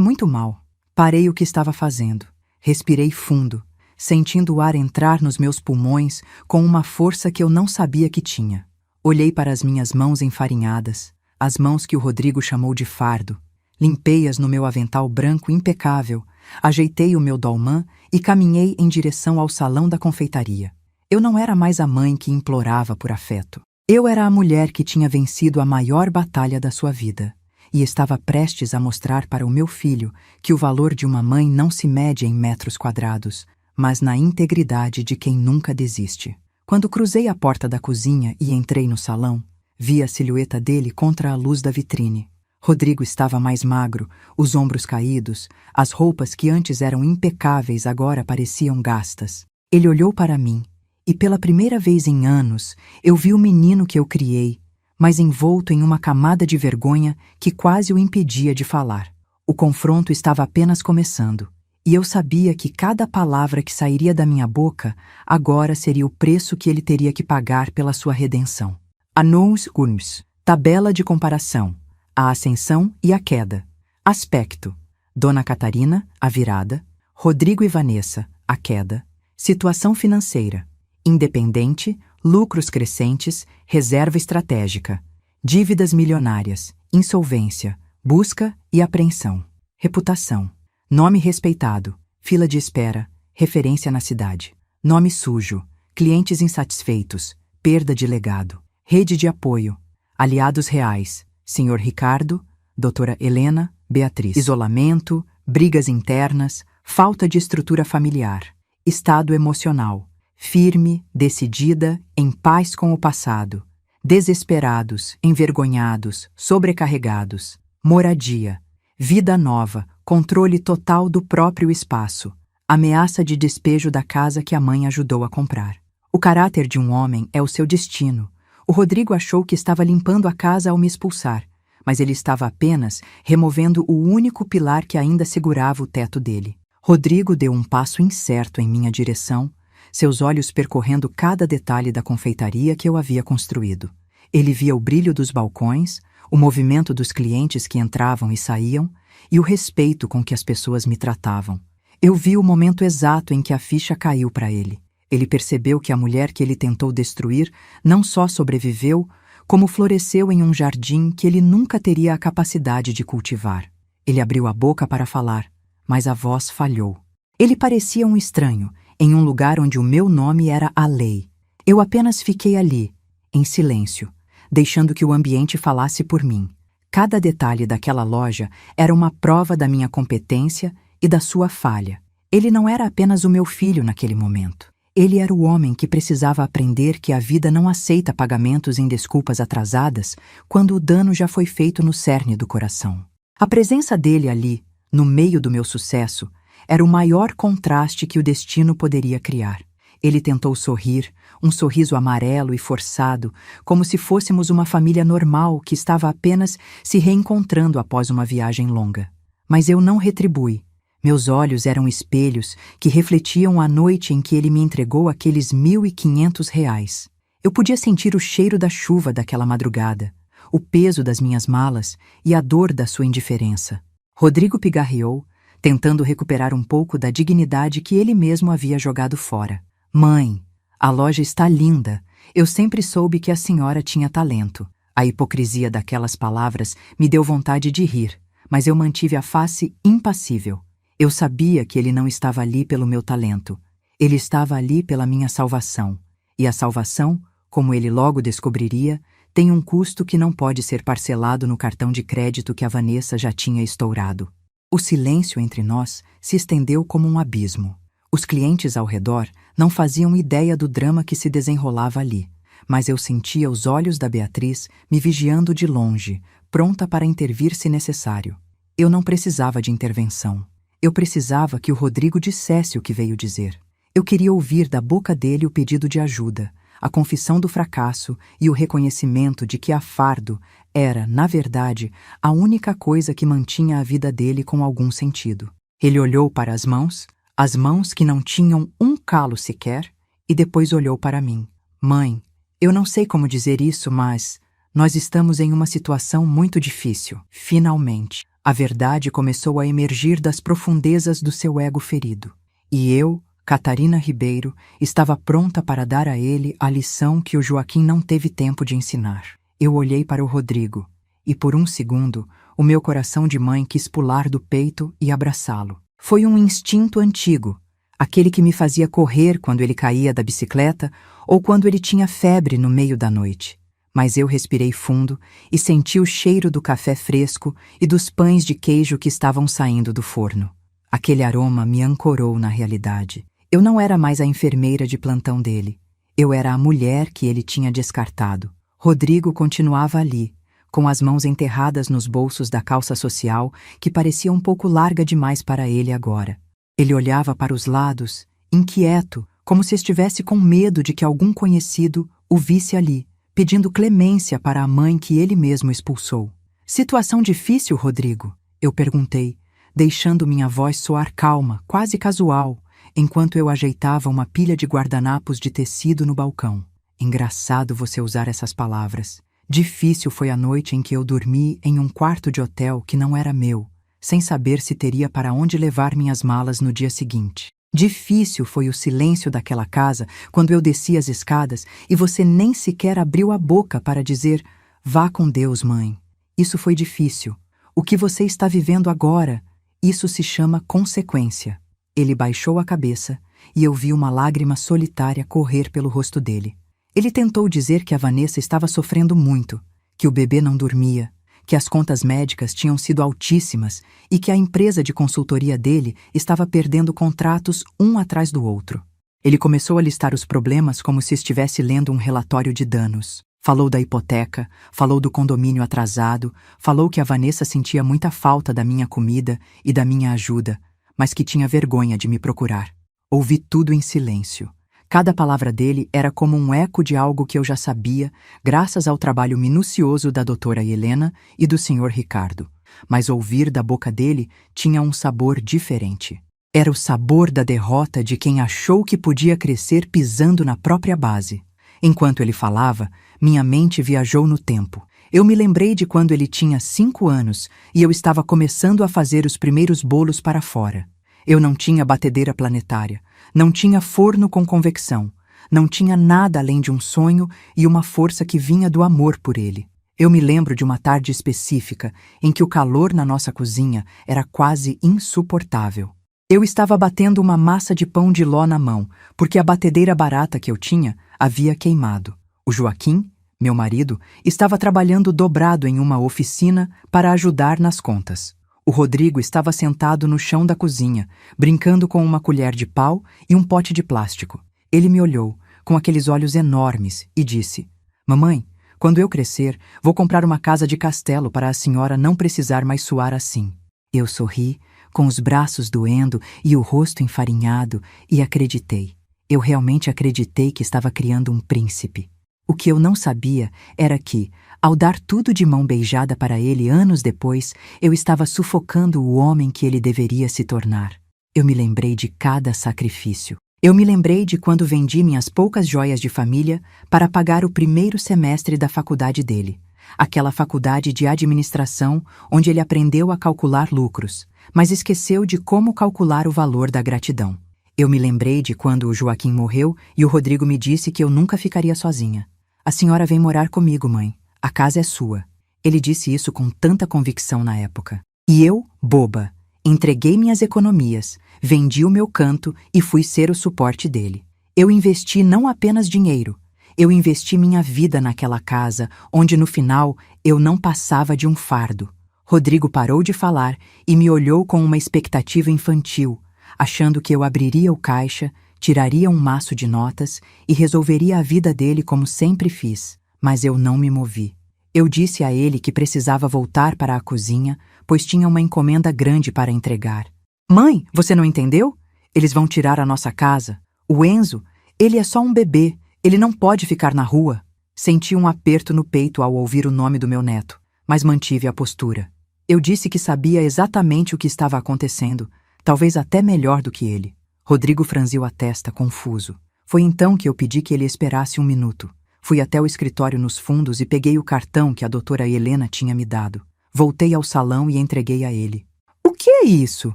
muito mal. Parei o que estava fazendo. Respirei fundo, sentindo o ar entrar nos meus pulmões com uma força que eu não sabia que tinha. Olhei para as minhas mãos enfarinhadas, as mãos que o Rodrigo chamou de fardo. Limpei-as no meu avental branco impecável, ajeitei o meu dolmã e caminhei em direção ao salão da confeitaria. Eu não era mais a mãe que implorava por afeto. Eu era a mulher que tinha vencido a maior batalha da sua vida e estava prestes a mostrar para o meu filho que o valor de uma mãe não se mede em metros quadrados, mas na integridade de quem nunca desiste. Quando cruzei a porta da cozinha e entrei no salão, vi a silhueta dele contra a luz da vitrine. Rodrigo estava mais magro, os ombros caídos, as roupas que antes eram impecáveis agora pareciam gastas. Ele olhou para mim. E pela primeira vez em anos, eu vi o menino que eu criei, mas envolto em uma camada de vergonha que quase o impedia de falar. O confronto estava apenas começando, e eu sabia que cada palavra que sairia da minha boca agora seria o preço que ele teria que pagar pela sua redenção. Anons Urms, tabela de comparação, a ascensão e a queda. Aspecto: Dona Catarina, a virada; Rodrigo e Vanessa, a queda. Situação financeira: independente, lucros crescentes, reserva estratégica, dívidas milionárias, insolvência, busca e apreensão. Reputação: nome respeitado, fila de espera, referência na cidade. Nome sujo, clientes insatisfeitos, perda de legado. Rede de apoio. Aliados reais. Sr. Ricardo, Doutora Helena, Beatriz. Isolamento, brigas internas, falta de estrutura familiar. Estado emocional. Firme, decidida, em paz com o passado. Desesperados, envergonhados, sobrecarregados. Moradia. Vida nova, controle total do próprio espaço. Ameaça de despejo da casa que a mãe ajudou a comprar. O caráter de um homem é o seu destino. O Rodrigo achou que estava limpando a casa ao me expulsar, mas ele estava apenas removendo o único pilar que ainda segurava o teto dele. Rodrigo deu um passo incerto em minha direção, seus olhos percorrendo cada detalhe da confeitaria que eu havia construído. Ele via o brilho dos balcões, o movimento dos clientes que entravam e saíam e o respeito com que as pessoas me tratavam. Eu vi o momento exato em que a ficha caiu para ele. Ele percebeu que a mulher que ele tentou destruir não só sobreviveu, como floresceu em um jardim que ele nunca teria a capacidade de cultivar. Ele abriu a boca para falar, mas a voz falhou. Ele parecia um estranho, em um lugar onde o meu nome era a lei. Eu apenas fiquei ali, em silêncio, deixando que o ambiente falasse por mim. Cada detalhe daquela loja era uma prova da minha competência e da sua falha. Ele não era apenas o meu filho naquele momento. Ele era o homem que precisava aprender que a vida não aceita pagamentos em desculpas atrasadas quando o dano já foi feito no cerne do coração. A presença dele ali, no meio do meu sucesso, era o maior contraste que o destino poderia criar. Ele tentou sorrir, um sorriso amarelo e forçado, como se fôssemos uma família normal que estava apenas se reencontrando após uma viagem longa. Mas eu não retribuí. Meus olhos eram espelhos que refletiam a noite em que ele me entregou aqueles R$ 1.500. Eu podia sentir o cheiro da chuva daquela madrugada, o peso das minhas malas e a dor da sua indiferença. Rodrigo pigarreou, tentando recuperar um pouco da dignidade que ele mesmo havia jogado fora. Mãe, a loja está linda. Eu sempre soube que a senhora tinha talento. A hipocrisia daquelas palavras me deu vontade de rir, mas eu mantive a face impassível. Eu sabia que ele não estava ali pelo meu talento. Ele estava ali pela minha salvação. E a salvação, como ele logo descobriria, tem um custo que não pode ser parcelado no cartão de crédito que a Vanessa já tinha estourado. O silêncio entre nós se estendeu como um abismo. Os clientes ao redor não faziam ideia do drama que se desenrolava ali, mas eu sentia os olhos da Beatriz me vigiando de longe, pronta para intervir se necessário. Eu não precisava de intervenção. Eu precisava que o Rodrigo dissesse o que veio dizer. Eu queria ouvir da boca dele o pedido de ajuda, a confissão do fracasso e o reconhecimento de que a fardo era, na verdade, a única coisa que mantinha a vida dele com algum sentido. Ele olhou para as mãos que não tinham um calo sequer, e depois olhou para mim. Mãe, eu não sei como dizer isso, mas nós estamos em uma situação muito difícil. Finalmente, a verdade começou a emergir das profundezas do seu ego ferido. E eu, Catarina Ribeiro, estava pronta para dar a ele a lição que o Joaquim não teve tempo de ensinar. Eu olhei para o Rodrigo, e por um segundo, o meu coração de mãe quis pular do peito e abraçá-lo. Foi um instinto antigo, aquele que me fazia correr quando ele caía da bicicleta ou quando ele tinha febre no meio da noite. Mas eu respirei fundo e senti o cheiro do café fresco e dos pães de queijo que estavam saindo do forno. Aquele aroma me ancorou na realidade. Eu não era mais a enfermeira de plantão dele. Eu era a mulher que ele tinha descartado. Rodrigo continuava ali, com as mãos enterradas nos bolsos da calça social, que parecia um pouco larga demais para ele agora. Ele olhava para os lados, inquieto, como se estivesse com medo de que algum conhecido o visse ali, pedindo clemência para a mãe que ele mesmo expulsou. Situação difícil, Rodrigo? Eu perguntei, deixando minha voz soar calma, quase casual, enquanto eu ajeitava uma pilha de guardanapos de tecido no balcão. Engraçado você usar essas palavras. Difícil foi a noite em que eu dormi em um quarto de hotel que não era meu, sem saber se teria para onde levar minhas malas no dia seguinte. Difícil foi o silêncio daquela casa quando eu desci as escadas e você nem sequer abriu a boca para dizer "Vá com Deus, mãe". Isso foi difícil. O que você está vivendo agora, isso se chama consequência. Ele baixou a cabeça e eu vi uma lágrima solitária correr pelo rosto dele. Ele tentou dizer que a Vanessa estava sofrendo muito, que o bebê não dormia, que as contas médicas tinham sido altíssimas e que a empresa de consultoria dele estava perdendo contratos um atrás do outro. Ele começou a listar os problemas como se estivesse lendo um relatório de danos. Falou da hipoteca, falou do condomínio atrasado, falou que a Vanessa sentia muita falta da minha comida e da minha ajuda, mas que tinha vergonha de me procurar. Ouvi tudo em silêncio. Cada palavra dele era como um eco de algo que eu já sabia, graças ao trabalho minucioso da doutora Helena e do Sr. Ricardo. Mas ouvir da boca dele tinha um sabor diferente. Era o sabor da derrota de quem achou que podia crescer pisando na própria base. Enquanto ele falava, minha mente viajou no tempo. Eu me lembrei de quando ele tinha 5 anos e eu estava começando a fazer os primeiros bolos para fora. Eu não tinha batedeira planetária, não tinha forno com convecção, não tinha nada além de um sonho e uma força que vinha do amor por ele. Eu me lembro de uma tarde específica em que o calor na nossa cozinha era quase insuportável. Eu estava batendo uma massa de pão de ló na mão, porque a batedeira barata que eu tinha havia queimado. O Joaquim, meu marido, estava trabalhando dobrado em uma oficina para ajudar nas contas. O Rodrigo estava sentado no chão da cozinha, brincando com uma colher de pau e um pote de plástico. Ele me olhou, com aqueles olhos enormes, e disse: "Mamãe, quando eu crescer, vou comprar uma casa de castelo para a senhora não precisar mais suar assim." Eu sorri, com os braços doendo e o rosto enfarinhado, e acreditei. Eu realmente acreditei que estava criando um príncipe. O que eu não sabia era que, ao dar tudo de mão beijada para ele anos depois, eu estava sufocando o homem que ele deveria se tornar. Eu me lembrei de cada sacrifício. Eu me lembrei de quando vendi minhas poucas joias de família para pagar o primeiro semestre da faculdade dele. Aquela faculdade de administração onde ele aprendeu a calcular lucros, mas esqueceu de como calcular o valor da gratidão. Eu me lembrei de quando o Joaquim morreu e o Rodrigo me disse que eu nunca ficaria sozinha. "A senhora vem morar comigo, mãe. A casa é sua." Ele disse isso com tanta convicção na época. E eu, boba, entreguei minhas economias, vendi o meu canto e fui ser o suporte dele. Eu investi não apenas dinheiro, eu investi minha vida naquela casa, onde no final eu não passava de um fardo. Rodrigo parou de falar e me olhou com uma expectativa infantil, achando que eu abriria o caixa, tiraria um maço de notas e resolveria a vida dele como sempre fiz. Mas eu não me movi. Eu disse a ele que precisava voltar para a cozinha, pois tinha uma encomenda grande para entregar. "Mãe, você não entendeu? Eles vão tirar a nossa casa. O Enzo, ele é só um bebê, ele não pode ficar na rua." Senti um aperto no peito ao ouvir o nome do meu neto, mas mantive a postura. Eu disse que sabia exatamente o que estava acontecendo, talvez até melhor do que ele. Rodrigo franziu a testa, confuso. Foi então que eu pedi que ele esperasse um minuto. Fui até o escritório nos fundos e peguei o cartão que a doutora Helena tinha me dado. Voltei ao salão e entreguei a ele. "O que é isso?"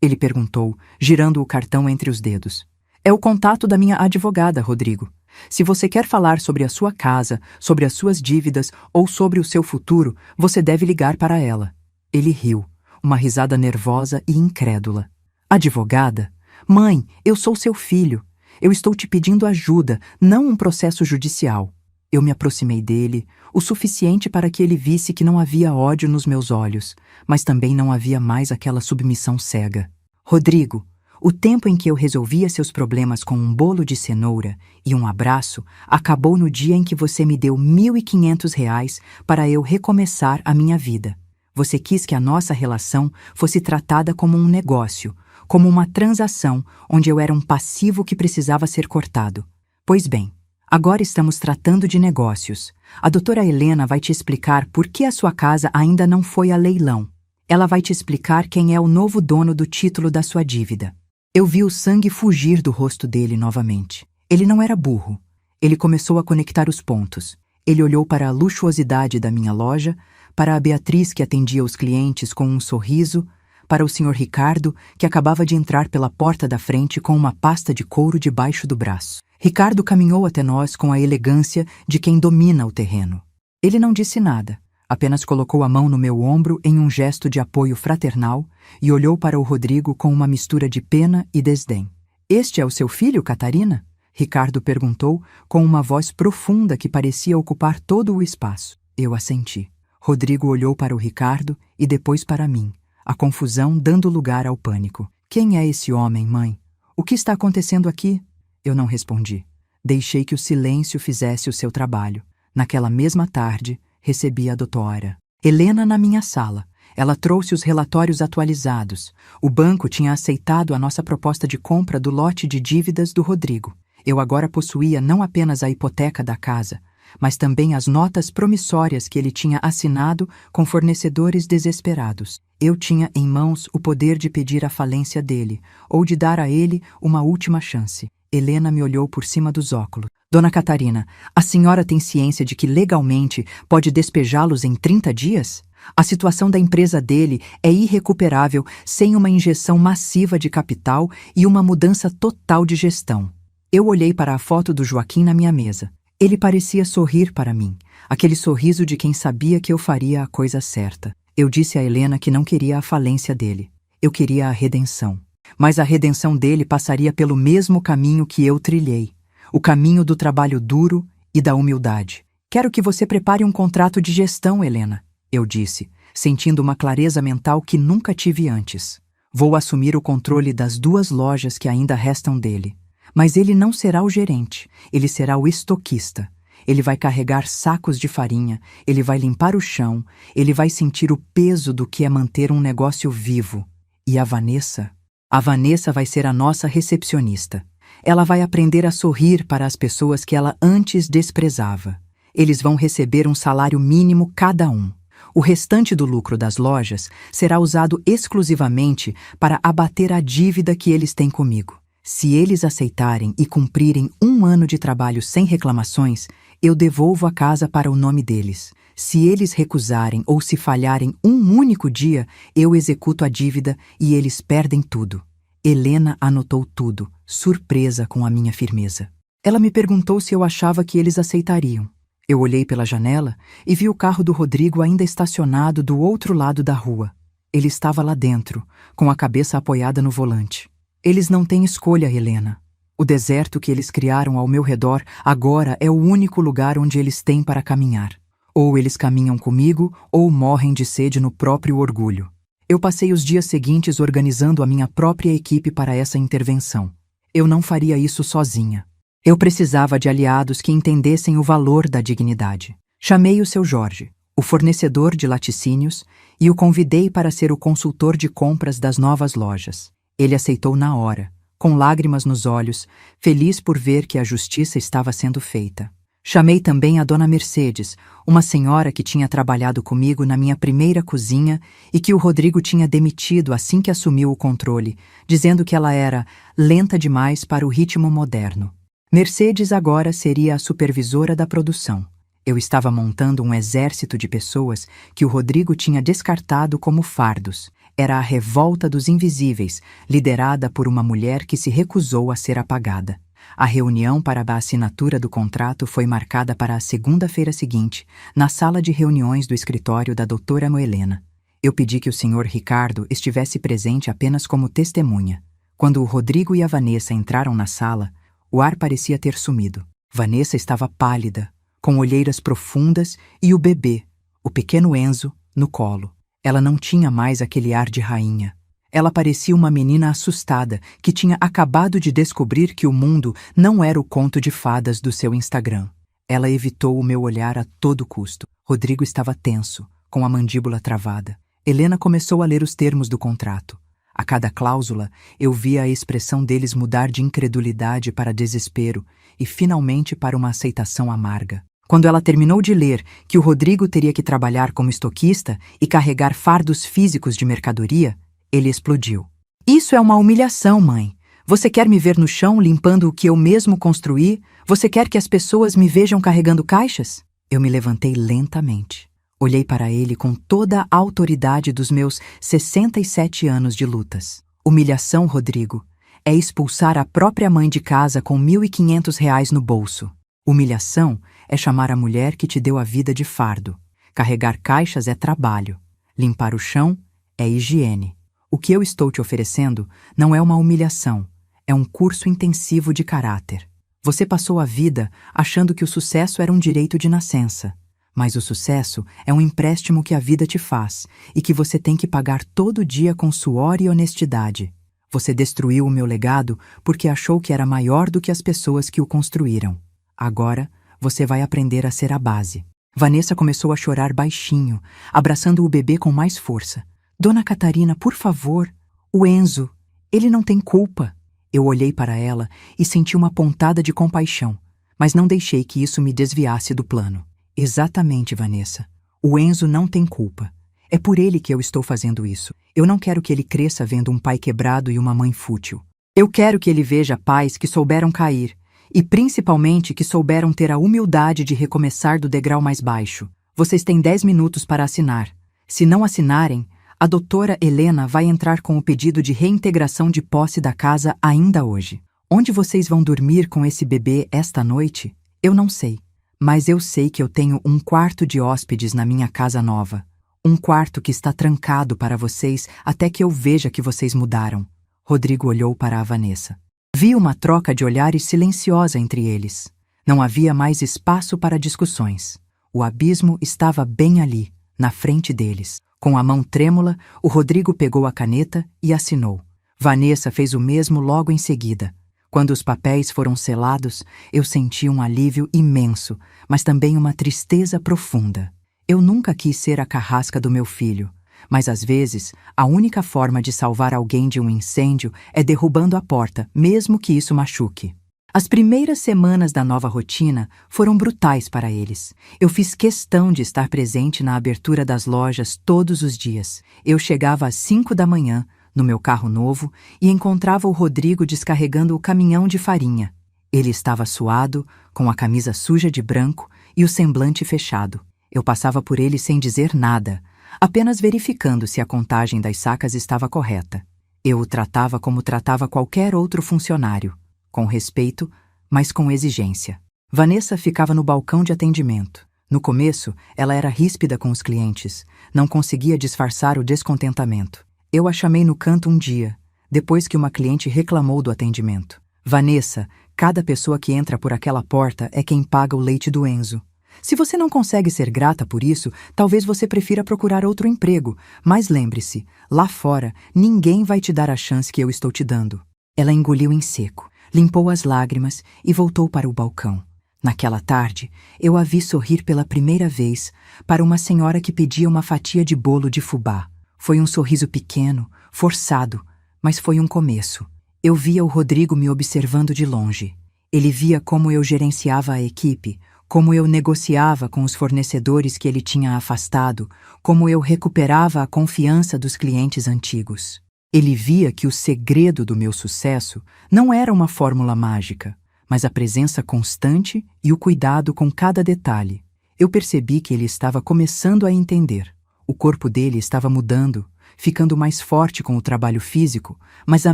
ele perguntou, girando o cartão entre os dedos. "É o contato da minha advogada, Rodrigo. Se você quer falar sobre a sua casa, sobre as suas dívidas ou sobre o seu futuro, você deve ligar para ela." Ele riu, uma risada nervosa e incrédula. "Advogada? Mãe, eu sou seu filho. Eu estou te pedindo ajuda, não um processo judicial." Eu me aproximei dele, o suficiente para que ele visse que não havia ódio nos meus olhos, mas também não havia mais aquela submissão cega. "Rodrigo, o tempo em que eu resolvia seus problemas com um bolo de cenoura e um abraço acabou no dia em que você me deu R$ 1.500 para eu recomeçar a minha vida. Você quis que a nossa relação fosse tratada como um negócio, como uma transação onde eu era um passivo que precisava ser cortado. Pois bem, agora estamos tratando de negócios. A doutora Helena vai te explicar por que a sua casa ainda não foi a leilão. Ela vai te explicar quem é o novo dono do título da sua dívida." Eu vi o sangue fugir do rosto dele novamente. Ele não era burro. Ele começou a conectar os pontos. Ele olhou para a luxuosidade da minha loja, para a Beatriz que atendia os clientes com um sorriso, para o Sr. Ricardo, que acabava de entrar pela porta da frente com uma pasta de couro debaixo do braço. Ricardo caminhou até nós com a elegância de quem domina o terreno. Ele não disse nada, apenas colocou a mão no meu ombro em um gesto de apoio fraternal e olhou para o Rodrigo com uma mistura de pena e desdém. "Este é o seu filho, Catarina?" Ricardo perguntou com uma voz profunda que parecia ocupar todo o espaço. Eu assenti. Rodrigo olhou para o Ricardo e depois para mim, a confusão dando lugar ao pânico. Quem é esse homem, mãe? O que está acontecendo aqui? Eu não respondi. Deixei que o silêncio fizesse o seu trabalho. Naquela mesma tarde, recebi a doutora Helena na minha sala. Ela trouxe os relatórios atualizados. O banco tinha aceitado a nossa proposta de compra do lote de dívidas do Rodrigo. Eu agora possuía não apenas a hipoteca da casa, mas também as notas promissórias que ele tinha assinado com fornecedores desesperados. Eu tinha em mãos o poder de pedir a falência dele, ou de dar a ele uma última chance. Helena me olhou por cima dos óculos. Dona Catarina, a senhora tem ciência de que legalmente pode despejá-los em 30 dias? A situação da empresa dele é irrecuperável sem uma injeção massiva de capital e uma mudança total de gestão. Eu olhei para a foto do Joaquim na minha mesa. Ele parecia sorrir para mim, aquele sorriso de quem sabia que eu faria a coisa certa. Eu disse a Helena que não queria a falência dele. Eu queria a redenção. Mas a redenção dele passaria pelo mesmo caminho que eu trilhei. O caminho do trabalho duro e da humildade. Quero que você prepare um contrato de gestão, Helena, eu disse, sentindo uma clareza mental que nunca tive antes. Vou assumir o controle das 2 lojas que ainda restam dele. Mas ele não será o gerente, ele será o estoquista. Ele vai carregar sacos de farinha, ele vai limpar o chão, ele vai sentir o peso do que é manter um negócio vivo. E a Vanessa? A Vanessa vai ser a nossa recepcionista. Ela vai aprender a sorrir para as pessoas que ela antes desprezava. Eles vão receber um salário mínimo cada um. O restante do lucro das lojas será usado exclusivamente para abater a dívida que eles têm comigo. Se eles aceitarem e cumprirem 1 ano de trabalho sem reclamações, eu devolvo a casa para o nome deles. Se eles recusarem ou se falharem um único dia, eu executo a dívida e eles perdem tudo. Helena anotou tudo, surpresa com a minha firmeza. Ela me perguntou se eu achava que eles aceitariam. Eu olhei pela janela e vi o carro do Rodrigo ainda estacionado do outro lado da rua. Ele estava lá dentro, com a cabeça apoiada no volante. Eles não têm escolha, Helena. O deserto que eles criaram ao meu redor agora é o único lugar onde eles têm para caminhar. Ou eles caminham comigo, ou morrem de sede no próprio orgulho. Eu passei os dias seguintes organizando a minha própria equipe para essa intervenção. Eu não faria isso sozinha. Eu precisava de aliados que entendessem o valor da dignidade. Chamei o seu Jorge, o fornecedor de laticínios, e o convidei para ser o consultor de compras das novas lojas. Ele aceitou na hora, com lágrimas nos olhos, feliz por ver que a justiça estava sendo feita. Chamei também a dona Mercedes, uma senhora que tinha trabalhado comigo na minha primeira cozinha e que o Rodrigo tinha demitido assim que assumiu o controle, dizendo que ela era lenta demais para o ritmo moderno. Mercedes agora seria a supervisora da produção. Eu estava montando um exército de pessoas que o Rodrigo tinha descartado como fardos. Era a revolta dos invisíveis, liderada por uma mulher que se recusou a ser apagada. A reunião para a assinatura do contrato foi marcada para a segunda-feira seguinte, na sala de reuniões do escritório da doutora Helena. Eu pedi que o senhor Ricardo estivesse presente apenas como testemunha. Quando o Rodrigo e a Vanessa entraram na sala, o ar parecia ter sumido. Vanessa estava pálida, com olheiras profundas e o bebê, o pequeno Enzo, no colo. Ela não tinha mais aquele ar de rainha. Ela parecia uma menina assustada que tinha acabado de descobrir que o mundo não era o conto de fadas do seu Instagram. Ela evitou o meu olhar a todo custo. Rodrigo estava tenso, com a mandíbula travada. Helena começou a ler os termos do contrato. A cada cláusula, eu via a expressão deles mudar de incredulidade para desespero e finalmente para uma aceitação amarga. Quando ela terminou de ler que o Rodrigo teria que trabalhar como estoquista e carregar fardos físicos de mercadoria, ele explodiu. Isso é uma humilhação, mãe. Você quer me ver no chão limpando o que eu mesmo construí? Você quer que as pessoas me vejam carregando caixas? Eu me levantei lentamente. Olhei para ele com toda a autoridade dos meus 67 anos de lutas. Humilhação, Rodrigo, é expulsar a própria mãe de casa com R$ 1.500 no bolso. Humilhação é chamar a mulher que te deu a vida de fardo. Carregar caixas é trabalho. Limpar o chão é higiene. O que eu estou te oferecendo não é uma humilhação, é um curso intensivo de caráter. Você passou a vida achando que o sucesso era um direito de nascença. Mas o sucesso é um empréstimo que a vida te faz e que você tem que pagar todo dia com suor e honestidade. Você destruiu o meu legado porque achou que era maior do que as pessoas que o construíram. Agora, você vai aprender a ser a base. Vanessa começou a chorar baixinho, abraçando o bebê com mais força. Dona Catarina, por favor. O Enzo, ele não tem culpa. Eu olhei para ela e senti uma pontada de compaixão, mas não deixei que isso me desviasse do plano. Exatamente, Vanessa. O Enzo não tem culpa. É por ele que eu estou fazendo isso. Eu não quero que ele cresça vendo um pai quebrado e uma mãe fútil. Eu quero que ele veja pais que souberam cair e principalmente que souberam ter a humildade de recomeçar do degrau mais baixo. Vocês têm 10 minutos para assinar. Se não assinarem, a doutora Helena vai entrar com o pedido de reintegração de posse da casa ainda hoje. Onde vocês vão dormir com esse bebê esta noite? Eu não sei. Mas eu sei que eu tenho um quarto de hóspedes na minha casa nova. Um quarto que está trancado para vocês até que eu veja que vocês mudaram. Rodrigo olhou para a Vanessa. Vi uma troca de olhares silenciosa entre eles. Não havia mais espaço para discussões. O abismo estava bem ali, na frente deles. Com a mão trêmula, o Rodrigo pegou a caneta e assinou. Vanessa fez o mesmo logo em seguida. Quando os papéis foram selados, eu senti um alívio imenso, mas também uma tristeza profunda. Eu nunca quis ser a carrasca do meu filho, mas às vezes a única forma de salvar alguém de um incêndio é derrubando a porta, mesmo que isso machuque. As primeiras semanas da nova rotina foram brutais para eles. Eu fiz questão de estar presente na abertura das lojas todos os dias. Eu chegava às 5 da manhã, no meu carro novo, e encontrava o Rodrigo descarregando o caminhão de farinha. Ele estava suado, com a camisa suja de branco e o semblante fechado. Eu passava por ele sem dizer nada, apenas verificando se a contagem das sacas estava correta. Eu o tratava como tratava qualquer outro funcionário, com respeito, mas com exigência. Vanessa ficava no balcão de atendimento. No começo, ela era ríspida com os clientes, não conseguia disfarçar o descontentamento. Eu a chamei no canto um dia, depois que uma cliente reclamou do atendimento. Vanessa, cada pessoa que entra por aquela porta é quem paga o leite do Enzo. Se você não consegue ser grata por isso, talvez você prefira procurar outro emprego, mas lembre-se, lá fora, ninguém vai te dar a chance que eu estou te dando. Ela engoliu em seco, limpou as lágrimas e voltou para o balcão. Naquela tarde, eu a vi sorrir pela primeira vez para uma senhora que pedia uma fatia de bolo de fubá. Foi um sorriso pequeno, forçado, mas foi um começo. Eu via o Rodrigo me observando de longe. Ele via como eu gerenciava a equipe, como eu negociava com os fornecedores que ele tinha afastado, como eu recuperava a confiança dos clientes antigos. Ele via que o segredo do meu sucesso não era uma fórmula mágica, mas a presença constante e o cuidado com cada detalhe. Eu percebi que ele estava começando a entender. O corpo dele estava mudando, ficando mais forte com o trabalho físico, mas a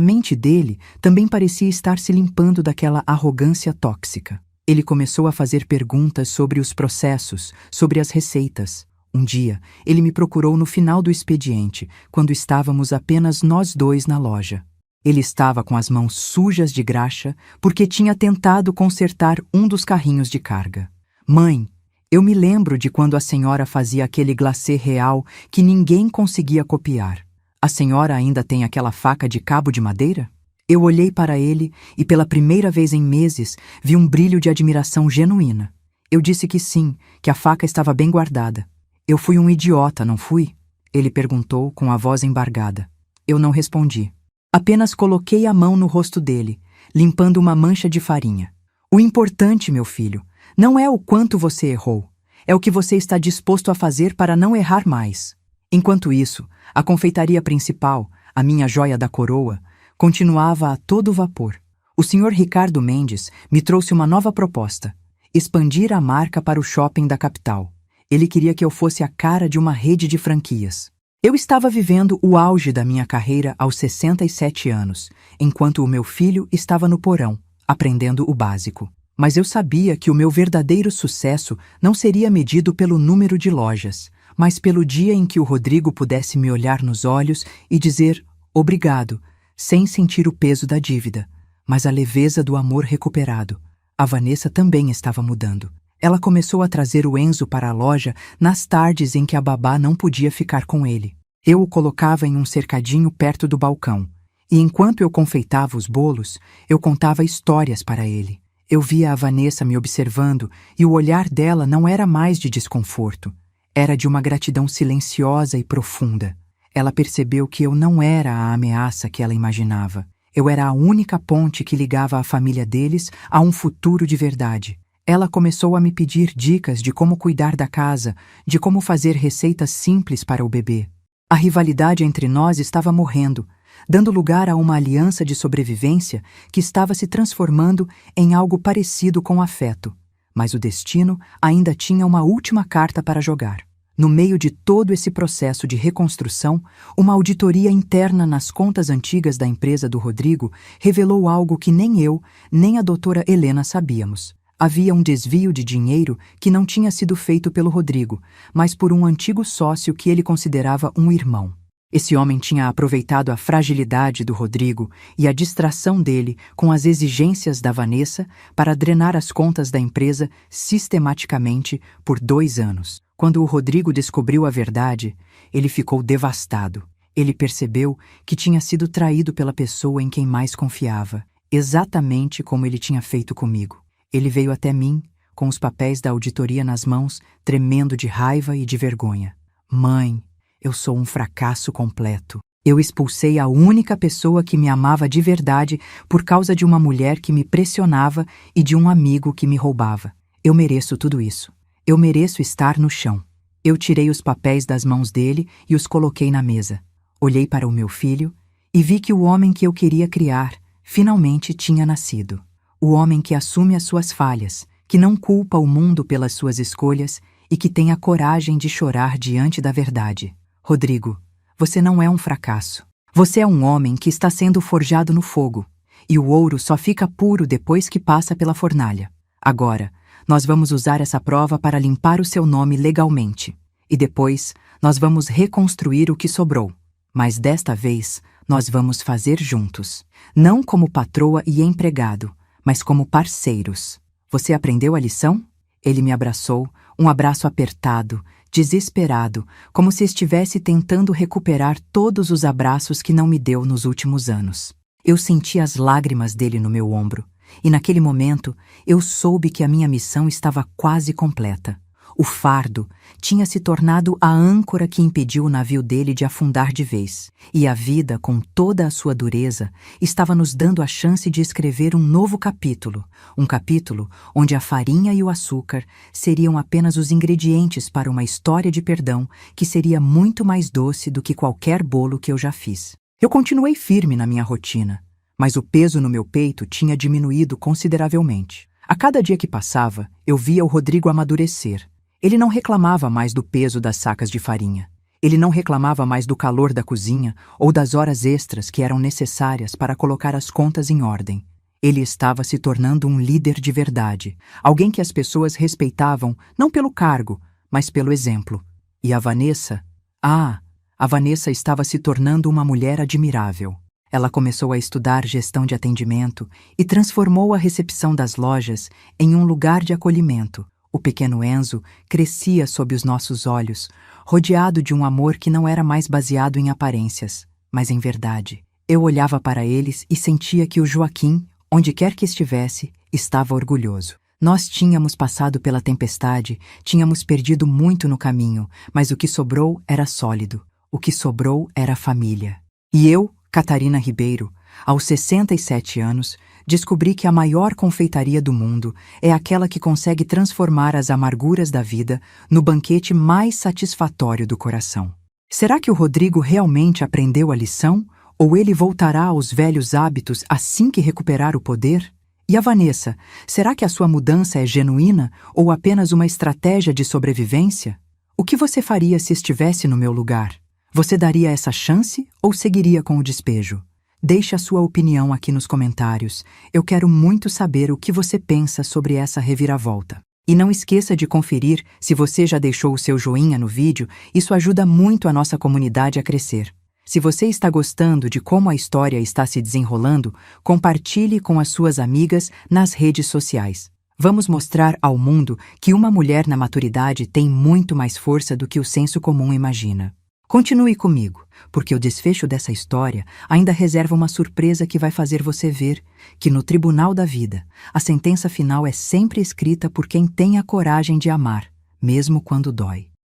mente dele também parecia estar se limpando daquela arrogância tóxica. Ele começou a fazer perguntas sobre os processos, sobre as receitas. Um dia, ele me procurou no final do expediente, quando estávamos apenas nós dois na loja. Ele estava com as mãos sujas de graxa porque tinha tentado consertar um dos carrinhos de carga. Mãe, eu me lembro de quando a senhora fazia aquele glacê real que ninguém conseguia copiar. A senhora ainda tem aquela faca de cabo de madeira? Eu olhei para ele e pela primeira vez em meses vi um brilho de admiração genuína. Eu disse que sim, que a faca estava bem guardada. Eu fui um idiota, não fui? Ele perguntou com a voz embargada. Eu não respondi. Apenas coloquei a mão no rosto dele, limpando uma mancha de farinha. O importante, meu filho, não é o quanto você errou, é o que você está disposto a fazer para não errar mais. Enquanto isso, a confeitaria principal, a minha joia da coroa, continuava a todo vapor. O Sr. Ricardo Mendes me trouxe uma nova proposta: expandir a marca para o shopping da capital. Ele queria que eu fosse a cara de uma rede de franquias. Eu estava vivendo o auge da minha carreira aos 67 anos, enquanto o meu filho estava no porão, aprendendo o básico. Mas eu sabia que o meu verdadeiro sucesso não seria medido pelo número de lojas, mas pelo dia em que o Rodrigo pudesse me olhar nos olhos e dizer obrigado, sem sentir o peso da dívida, mas a leveza do amor recuperado, A Vanessa também estava mudando. Ela começou a trazer o Enzo para a loja nas tardes em que a babá não podia ficar com ele. Eu o colocava em um cercadinho perto do balcão, e enquanto eu confeitava os bolos, eu contava histórias para ele. Eu via a Vanessa me observando e o olhar dela não era mais de desconforto. Era de uma gratidão silenciosa e profunda. Ela percebeu que eu não era a ameaça que ela imaginava. Eu era a única ponte que ligava a família deles a um futuro de verdade. Ela começou a me pedir dicas de como cuidar da casa, de como fazer receitas simples para o bebê. A rivalidade entre nós estava morrendo, dando lugar a uma aliança de sobrevivência que estava se transformando em algo parecido com afeto. Mas o destino ainda tinha uma última carta para jogar. No meio de todo esse processo de reconstrução, uma auditoria interna nas contas antigas da empresa do Rodrigo revelou algo que nem eu, nem a doutora Helena sabíamos. Havia um desvio de dinheiro que não tinha sido feito pelo Rodrigo, mas por um antigo sócio que ele considerava um irmão. Esse homem tinha aproveitado a fragilidade do Rodrigo e a distração dele com as exigências da Vanessa para drenar as contas da empresa sistematicamente por 2 anos. Quando o Rodrigo descobriu a verdade, ele ficou devastado. Ele percebeu que tinha sido traído pela pessoa em quem mais confiava, exatamente como ele tinha feito comigo. Ele veio até mim, com os papéis da auditoria nas mãos, tremendo de raiva e de vergonha. Mãe, eu sou um fracasso completo. Eu expulsei a única pessoa que me amava de verdade por causa de uma mulher que me pressionava e de um amigo que me roubava. Eu mereço tudo isso. Eu mereço estar no chão. Eu tirei os papéis das mãos dele e os coloquei na mesa. Olhei para o meu filho e vi que o homem que eu queria criar finalmente tinha nascido. O homem que assume as suas falhas, que não culpa o mundo pelas suas escolhas e que tem a coragem de chorar diante da verdade. Rodrigo, você não é um fracasso. Você é um homem que está sendo forjado no fogo, e o ouro só fica puro depois que passa pela fornalha. Agora, nós vamos usar essa prova para limpar o seu nome legalmente. E depois, nós vamos reconstruir o que sobrou. Mas desta vez, nós vamos fazer juntos. Não como patroa e empregado, mas como parceiros. Você aprendeu a lição? Ele me abraçou, um abraço apertado, desesperado, como se estivesse tentando recuperar todos os abraços que não me deu nos últimos anos. Eu senti as lágrimas dele no meu ombro, e naquele momento eu soube que a minha missão estava quase completa. O fardo tinha se tornado a âncora que impediu o navio dele de afundar de vez, e a vida, com toda a sua dureza, estava nos dando a chance de escrever um novo capítulo, um capítulo onde a farinha e o açúcar seriam apenas os ingredientes para uma história de perdão que seria muito mais doce do que qualquer bolo que eu já fiz. Eu continuei firme na minha rotina, mas o peso no meu peito tinha diminuído consideravelmente. A cada dia que passava, eu via o Rodrigo amadurecer. Ele não reclamava mais do peso das sacas de farinha. Ele não reclamava mais do calor da cozinha ou das horas extras que eram necessárias para colocar as contas em ordem. Ele estava se tornando um líder de verdade, alguém que as pessoas respeitavam não pelo cargo, mas pelo exemplo. E a Vanessa? A Vanessa estava se tornando uma mulher admirável. Ela começou a estudar gestão de atendimento e transformou a recepção das lojas em um lugar de acolhimento. O pequeno Enzo crescia sob os nossos olhos, rodeado de um amor que não era mais baseado em aparências, mas em verdade. Eu olhava para eles e sentia que o Joaquim, onde quer que estivesse, estava orgulhoso. Nós tínhamos passado pela tempestade, tínhamos perdido muito no caminho, mas o que sobrou era sólido. O que sobrou era família. E eu, Catarina Ribeiro, aos 67 anos, descobri que a maior confeitaria do mundo é aquela que consegue transformar as amarguras da vida no banquete mais satisfatório do coração. Será que o Rodrigo realmente aprendeu a lição? Ou ele voltará aos velhos hábitos assim que recuperar o poder? E a Vanessa, será que a sua mudança é genuína ou apenas uma estratégia de sobrevivência? O que você faria se estivesse no meu lugar? Você daria essa chance ou seguiria com o despejo? Deixe a sua opinião aqui nos comentários. Eu quero muito saber o que você pensa sobre essa reviravolta. E não esqueça de conferir se você já deixou o seu joinha no vídeo, isso ajuda muito a nossa comunidade a crescer. Se você está gostando de como a história está se desenrolando, compartilhe com as suas amigas nas redes sociais. Vamos mostrar ao mundo que uma mulher na maturidade tem muito mais força do que o senso comum imagina. Continue comigo, porque o desfecho dessa história ainda reserva uma surpresa que vai fazer você ver que no tribunal da vida, a sentença final é sempre escrita por quem tem a coragem de amar, mesmo quando dói.